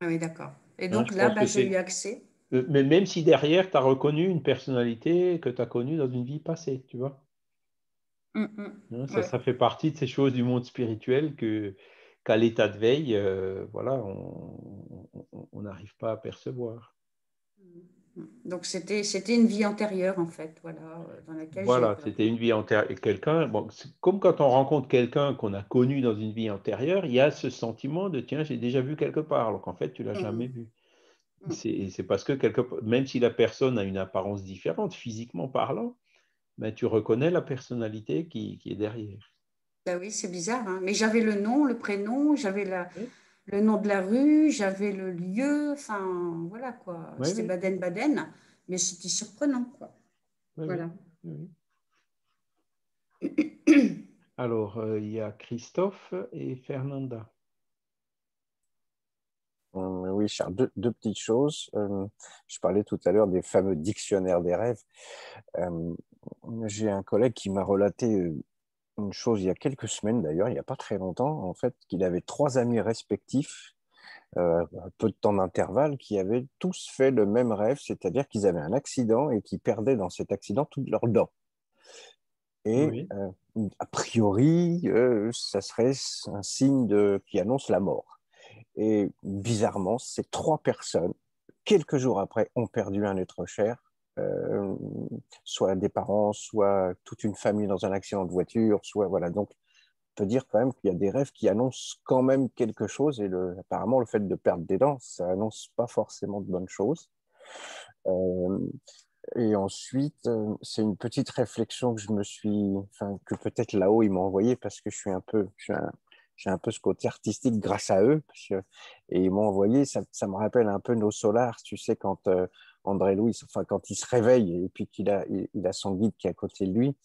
Speaker 5: Ah oui, d'accord. Et
Speaker 1: Hein,
Speaker 5: donc
Speaker 1: je
Speaker 5: là,
Speaker 1: pense
Speaker 5: ben,
Speaker 1: que
Speaker 5: j'ai eu
Speaker 1: c'est,
Speaker 5: accès.
Speaker 1: mais même si derrière, tu as reconnu une personnalité que tu as connue dans une vie passée, tu vois. Hein,
Speaker 5: Ouais.
Speaker 1: ça fait partie de ces choses du monde spirituel qu'à l'état de veille, voilà, on n'arrive pas à percevoir.
Speaker 5: Donc c'était une vie antérieure, en fait, voilà, dans laquelle j'ai
Speaker 1: Voilà,
Speaker 5: été.
Speaker 1: c'était une vie antérieure. Et quelqu'un, bon, c'est comme quand on rencontre quelqu'un qu'on a connu dans une vie antérieure, il y a ce sentiment de tiens, j'ai déjà vu quelque part, alors qu'en fait, tu l'as jamais
Speaker 5: Mhm.
Speaker 1: vu.
Speaker 5: Mhm.
Speaker 1: C'est parce que même si la personne a une apparence différente, physiquement parlant, ben, tu reconnais la personnalité qui est derrière.
Speaker 5: Ben oui, c'est bizarre, hein. Mais j'avais le nom, le prénom, j'avais
Speaker 1: Oui,
Speaker 5: le nom de la rue, j'avais le lieu, enfin, voilà, quoi.
Speaker 1: oui,
Speaker 5: C'était
Speaker 1: oui,
Speaker 5: Baden-Baden, mais c'était surprenant, quoi.
Speaker 1: oui, oui,
Speaker 5: Voilà.
Speaker 1: oui. Alors, il y a Christophe et Fernanda.
Speaker 2: Oui, Charles, deux petites choses. Je parlais tout à l'heure des fameux dictionnaires des rêves. Euh, j'ai un collègue qui m'a relaté une chose il y a quelques semaines d'ailleurs, il n'y a pas très longtemps, en fait, qu'il avait trois amis respectifs, un peu de temps d'intervalle, qui avaient tous fait le même rêve, c'est-à-dire qu'ils avaient un accident et qu'ils perdaient dans cet accident toutes leurs dents. Et
Speaker 1: Oui,
Speaker 2: a priori, ça serait un signe qui annonce la mort. Et bizarrement, ces trois personnes, quelques jours après, ont perdu un être cher, euh, soit des parents, soit toute une famille dans un accident de voiture, soit voilà. Donc, on peut dire quand même qu'il y a des rêves qui annoncent quand même quelque chose. Et apparemment, le fait de perdre des dents, ça annonce pas forcément de bonnes choses. Euh, et ensuite, c'est une petite réflexion que je me suis, enfin, que peut-être là-haut ils m'ont envoyé parce que j'ai un peu ce côté artistique grâce à eux. Et ils m'ont envoyé, ça me rappelle un peu nos solars, tu sais, quand André Louis, enfin, quand il se réveille et puis il a son guide qui est à côté de lui,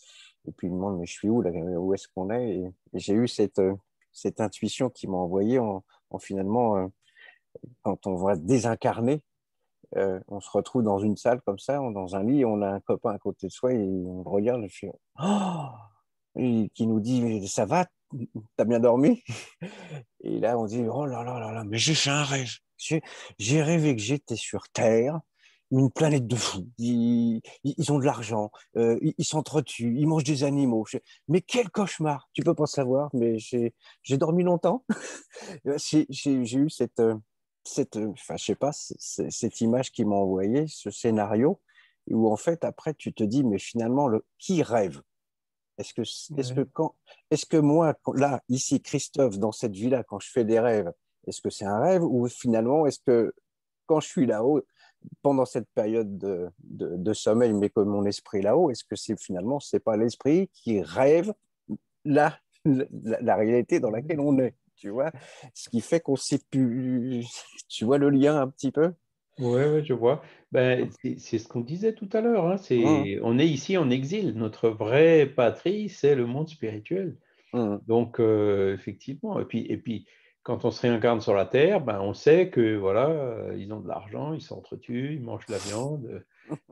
Speaker 2: et puis il me demande, mais je suis où là, où est-ce qu'on est? Et j'ai eu cette intuition qui m'a envoyé en finalement, quand on va désincarner, on se retrouve dans une salle comme ça, dans un lit, on a un copain à côté de soi et on le regarde et fait oh! Et qui nous dit ça va, t'as bien dormi? Et là on dit oh là là là là, mais j'ai fait un rêve. J'ai rêvé que j'étais sur Terre, une planète de fous. Ils ont de l'argent, ils s'entretuent, ils mangent des animaux. Mais quel cauchemar! Tu peux pas savoir, mais j'ai dormi longtemps. J'ai eu enfin, je sais pas, cette image qui m'a envoyé, ce scénario, où en fait, après, tu te dis, mais finalement, qui rêve? Est-ce que, est-ce que
Speaker 1: ouais.
Speaker 2: quand, est-ce que moi, là, ici, Christophe, dans cette vie-là, quand je fais des rêves, est-ce que c'est un rêve ou finalement, est-ce que quand je suis là-haut, pendant cette période de sommeil, mais que mon esprit est là-haut, est-ce que c'est pas l'esprit qui rêve la, la réalité dans laquelle on est, tu vois, ce qui fait qu'on sait plus, tu vois le lien un petit peu.
Speaker 1: Ouais, ouais, je vois. Ben, c'est ce qu'on disait tout à l'heure, hein.
Speaker 2: Mmh,
Speaker 1: On est ici en exil. Notre vraie patrie, c'est le monde spirituel.
Speaker 2: mmh,
Speaker 1: Donc, effectivement, et puis, quand on se réincarne sur la Terre, ben, on sait que voilà, ils ont de l'argent, ils s'entretuent, ils mangent de la viande.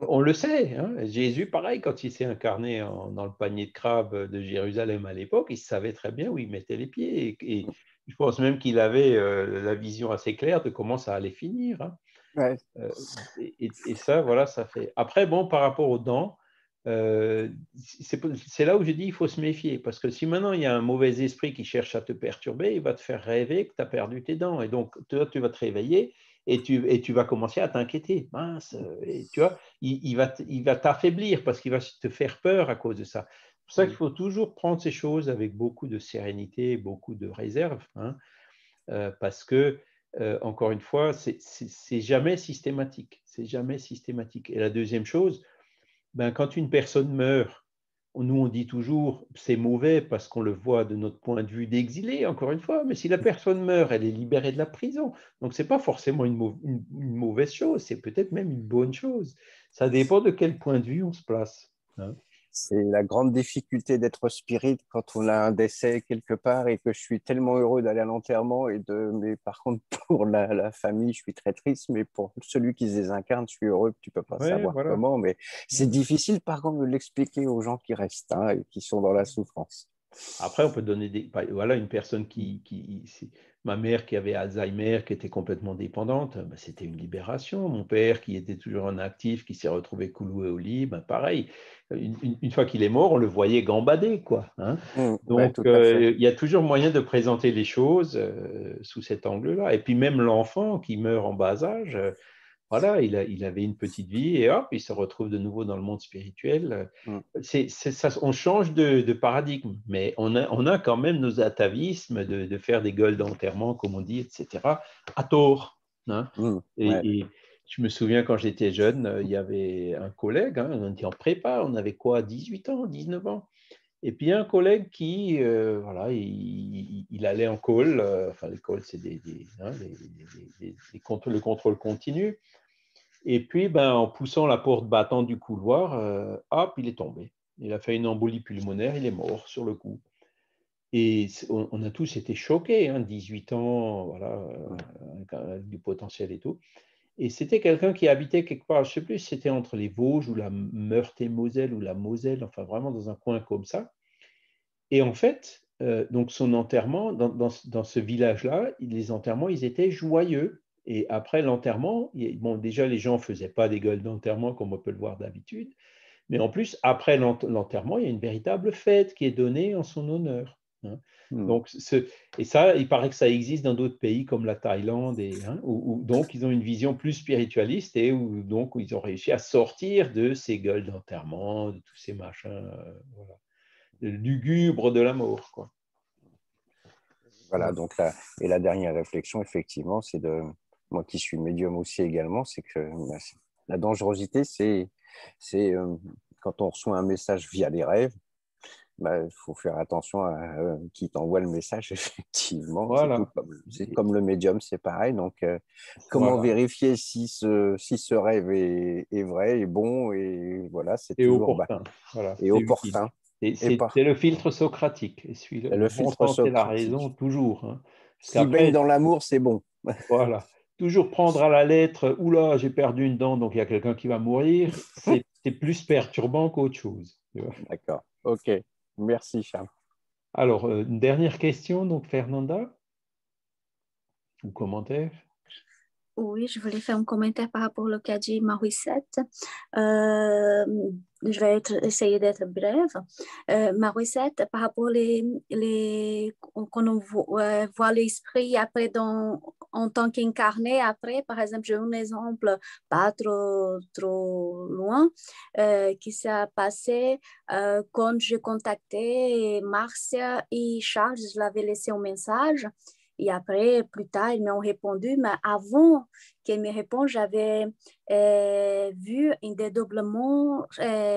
Speaker 1: On le sait, hein. Jésus, pareil, quand il s'est incarné dans le panier de crabes de Jérusalem à l'époque, il savait très bien où il mettait les pieds. Et je pense même qu'il avait la vision assez claire de comment ça allait finir, hein.
Speaker 2: ouais,
Speaker 1: Euh, et ça, voilà, ça fait. Après, bon, par rapport aux dents, c'est là où je dis il faut se méfier. Parce que si maintenant il y a un mauvais esprit qui cherche à te perturber, il va te faire rêver que tu as perdu tes dents. Et donc, toi, tu vas te réveiller et tu vas commencer à t'inquiéter. Mince, et tu vois, il va t'affaiblir parce qu'il va te faire peur à cause de ça. C'est pour ça qu'il faut toujours prendre ces choses avec beaucoup de sérénité, beaucoup de réserve, hein, parce que encore une fois, c'est jamais systématique. C'est jamais systématique. Et la deuxième chose, ben, quand une personne meurt, nous, on dit toujours c'est mauvais parce qu'on le voit de notre point de vue d'exilé, encore une fois, mais si la personne meurt, elle est libérée de la prison. Donc, ce n'est pas forcément une mauvaise chose, c'est peut-être même une bonne chose. Ça dépend de quel point de vue on se place. Hein.
Speaker 2: C'est la grande difficulté d'être spirit quand on a un décès quelque part et que je suis tellement heureux d'aller à l'enterrement. Mais par contre, pour la famille, je suis très triste. Mais pour celui qui se désincarne, je suis heureux. Tu ne peux pas
Speaker 1: Ouais,
Speaker 2: savoir
Speaker 1: voilà.
Speaker 2: comment. Mais c'est difficile, par contre, de l'expliquer aux gens qui restent et qui sont dans la souffrance.
Speaker 1: Après, on peut donner voilà, une personne ma mère qui avait Alzheimer, qui était complètement dépendante, ben, c'était une libération. Mon père qui était toujours en actif, qui s'est retrouvé cloué au lit, ben, pareil. Une fois qu'il est mort, on le voyait gambader, quoi. Hein. Donc, il y a toujours moyen de présenter les choses sous cet angle-là. Et puis même l'enfant qui meurt en bas âge, voilà, il avait une petite vie et hop, il se retrouve de nouveau dans le monde spirituel. On change de paradigme, mais on a quand même nos atavismes de faire des gueules d'enterrement, comme on dit, etc., à tort. Hein. Et je me souviens quand j'étais jeune, il y avait un collègue, hein, on était en prépa, on avait quoi, 18 ans, 19 ans. Et puis un collègue qui, voilà, il allait en call, enfin les calls, c'est le contrôle continu. Et puis, en poussant la porte battante du couloir, hop, il est tombé. Il a fait une embolie pulmonaire, il est mort sur le coup. Et on a tous été choqués, hein, 18 ans, voilà, avec du potentiel et tout. Et c'était quelqu'un qui habitait quelque part, je ne sais plus si c'était entre les Vosges ou la Meurthe-et-Moselle ou la Moselle, enfin vraiment dans un coin comme ça. Et en fait, donc son enterrement, dans ce village-là, les enterrements, ils étaient joyeux. Et après l'enterrement, bon, déjà, les gens ne faisaient pas des gueules d'enterrement comme on peut le voir d'habitude. Mais en plus, après l'enterrement, il y a une véritable fête qui est donnée en son honneur. Hein. Donc, et ça, il paraît que ça existe dans d'autres pays comme la Thaïlande, où donc ils ont une vision plus spiritualiste et où ils ont réussi à sortir de ces gueules d'enterrement, de tous ces machins, voilà, lugubre de la mort, quoi.
Speaker 2: Voilà, donc la dernière réflexion, effectivement, c'est moi qui suis médium aussi également, c'est que la dangerosité, c'est quand on reçoit un message via les rêves, il faut faire attention à qui t'envoie le message, effectivement.
Speaker 1: Voilà.
Speaker 2: C'est comme le médium, c'est pareil. Donc, comment vérifier si ce rêve est vrai, est bon, et voilà, c'est toujours
Speaker 1: opportun. Voilà,
Speaker 2: et opportun.
Speaker 1: C'est le filtre socratique.
Speaker 2: Le filtre
Speaker 1: sens et la
Speaker 2: socratique.
Speaker 1: raison, toujours. Hein.
Speaker 2: S'il baigne dans l'amour, c'est bon.
Speaker 1: Voilà. Toujours prendre à la lettre, oula, j'ai perdu une dent, donc il y a quelqu'un qui va mourir, c'est plus perturbant qu'autre chose.
Speaker 2: D'accord. OK. Merci, Charles.
Speaker 1: Alors, une dernière question, donc, Fernanda, ou commentaire?
Speaker 6: Oui, je voulais faire un commentaire par rapport au qu'a dit Marie-Seth. Je vais essayer d'être brève. Marie-Seth, par rapport quand on voit l'esprit après en tant qu'incarné, après, par exemple, j'ai un exemple pas trop loin qui s'est passé quand j'ai contacté Marcia et Charles, je l'avais laissé un message. Et après, plus tard, ils m'ont répondu, mais avant qu'ils me répondent, j'avais vu un dédoublement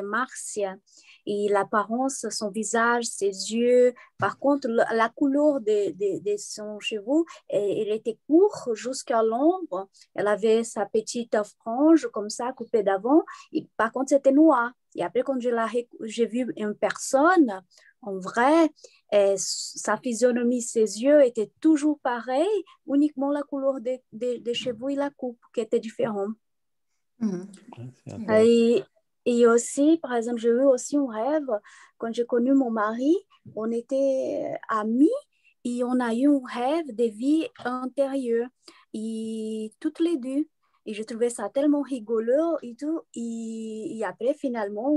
Speaker 6: Marcia. Et l'apparence, son visage, ses yeux. Par contre, la couleur de son cheveux, il était court jusqu'à l'ombre. Elle avait sa petite frange comme ça, coupée d'avant. Et par contre, c'était noir. Et après, quand j'ai vu une personne, en vrai, sa physionomie, ses yeux étaient toujours pareils, uniquement la couleur des cheveux et la coupe qui était différente. Et aussi, par exemple, j'ai eu aussi un rêve, quand j'ai connu mon mari, on était amis et on a eu un rêve de vie antérieure, et toutes les deux. Et je trouvais ça tellement rigolo et tout. Et après, finalement,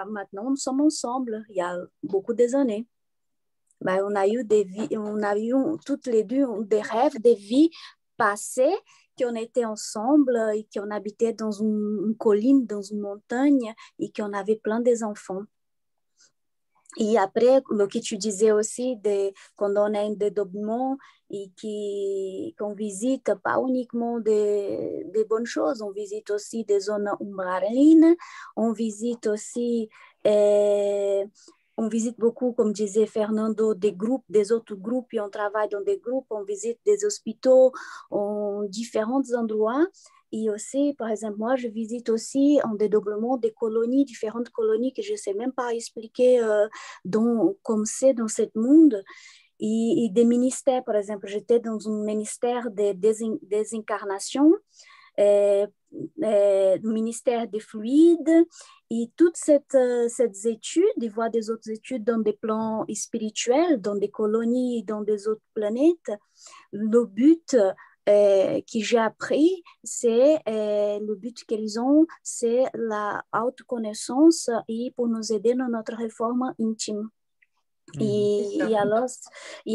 Speaker 6: maintenant, nous sommes ensemble, il y a beaucoup d'années. On a eu toutes les deux des rêves, des vies passées, qu'on était ensemble et qu'on habitait dans une colline, dans une montagne et qu'on avait plein d'enfants. Et après, ce que tu disais aussi, quand on a un dédoublement et qu'on visite pas uniquement des bonnes choses, on visite aussi des zones umbralines, on visite aussi On visite beaucoup, comme disait Fernando, des groupes, des autres groupes, et on travaille dans des groupes, on visite des hôpitaux, en différents endroits. Et aussi, par exemple, moi, je visite aussi en dédoublement des colonies, différentes colonies que je ne sais même pas expliquer comme c'est dans ce monde. Et des ministères, par exemple, j'étais dans un ministère de désincarnation, ministère des fluides, et toutes ces études, ils voient des autres études dans des plans spirituels, dans des colonies, dans des autres planètes. Le but que j'ai appris, c'est le but qu'ils ont, c'est la autoconnaissance et pour nous aider dans notre réforme intime. Et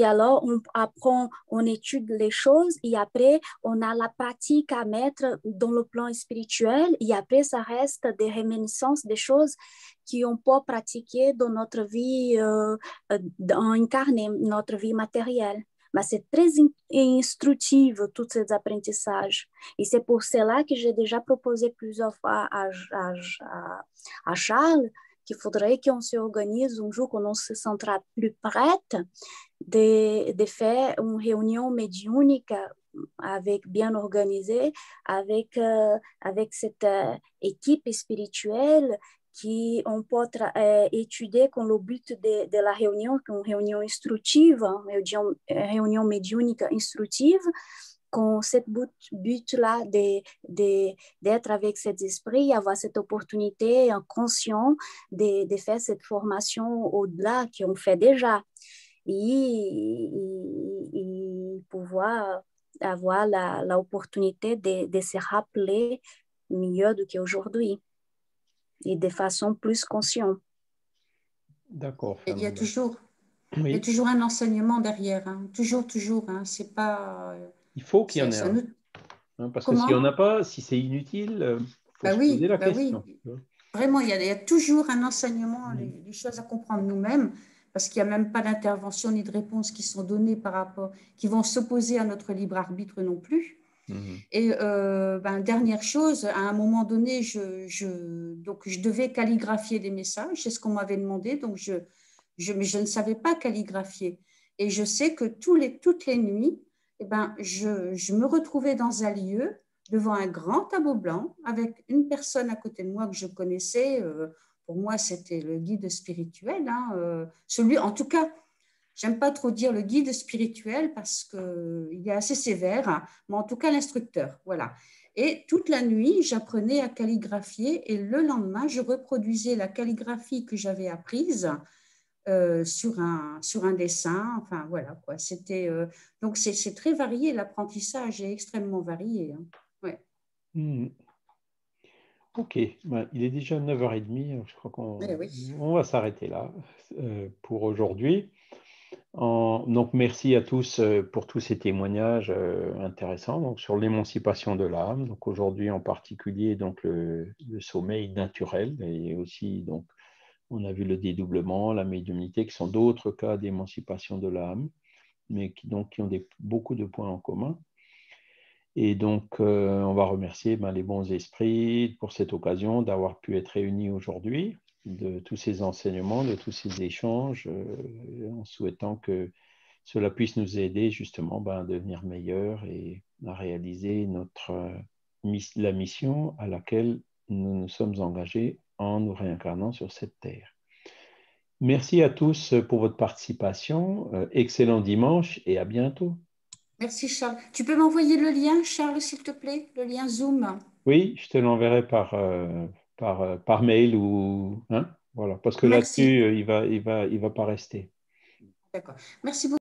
Speaker 6: alors, on apprend, on étudie les choses et après, on a la pratique à mettre dans le plan spirituel et après, ça reste des réminiscences, des choses qu'on peut pratiquer dans notre vie incarnée, notre vie matérielle. Mais c'est très instructif, tous ces apprentissages. Et c'est pour cela que j'ai déjà proposé plusieurs fois à Charles qu'il faudrait qu'on s'organise un jour, qu'on se sentira plus prête de faire une réunion médiumnique bien organisée, avec cette équipe spirituelle qui on peut étudier comme le but de la réunion, une réunion instructive, une réunion médiumnique instructive, con cette but-là d'être avec cet esprit, avoir cette opportunité conscient de faire cette formation au-delà qu'on fait déjà et pouvoir avoir l'opportunité de se rappeler mieux do qu'aujourd'hui et de façon plus consciente.
Speaker 1: D'accord.
Speaker 5: Il y a toujours,
Speaker 1: oui.
Speaker 5: il y a toujours un enseignement derrière, hein. Toujours, hein. C'est pas...
Speaker 1: Il faut qu'il y en ait un. Parce que s'il n'y en a pas, si c'est inutile, il faut se poser la question.
Speaker 5: Oui. Vraiment, il y a toujours un enseignement, les choses à comprendre nous-mêmes, parce qu'il n'y a même pas d'intervention ni de réponse qui sont données qui vont s'opposer à notre libre arbitre non plus. Et dernière chose, à un moment donné, donc je devais calligraphier des messages, c'est ce qu'on m'avait demandé, donc mais je ne savais pas calligraphier. Et je sais que toutes les nuits, je me retrouvais dans un lieu devant un grand tableau blanc avec une personne à côté de moi que je connaissais. Pour moi, c'était le guide spirituel. Celui, en tout cas, j'aime pas trop dire le guide spirituel parce qu'il est assez sévère, mais en tout cas l'instructeur. Voilà. Et toute la nuit, j'apprenais à calligraphier et le lendemain, je reproduisais la calligraphie que j'avais apprise sur un dessin. Enfin, voilà quoi. Donc, c'est très varié. L'apprentissage est extrêmement varié. Ouais.
Speaker 1: Ok, il est déjà 9h30, je crois qu'on va s'arrêter là pour aujourd'hui. Donc, merci à tous pour tous ces témoignages intéressants donc, sur l'émancipation de l'âme. Donc, aujourd'hui en particulier, donc, le sommeil naturel et aussi, donc, on a vu le dédoublement, la médiumnité, qui sont d'autres cas d'émancipation de l'âme, mais qui ont beaucoup de points en commun. Et donc, on va remercier les bons esprits pour cette occasion d'avoir pu être réunis aujourd'hui, de tous ces enseignements, de tous ces échanges, en souhaitant que cela puisse nous aider justement à devenir meilleurs et à réaliser la mission à laquelle nous nous sommes engagés en nous réincarnant sur cette terre. Merci à tous pour votre participation. Excellent dimanche et à bientôt.
Speaker 5: Merci Charles. Tu peux m'envoyer le lien, Charles, s'il te plaît, le lien Zoom?
Speaker 1: Oui, je te l'enverrai par mail ou voilà, parce que là-dessus, il va pas rester.
Speaker 5: D'accord. Merci beaucoup.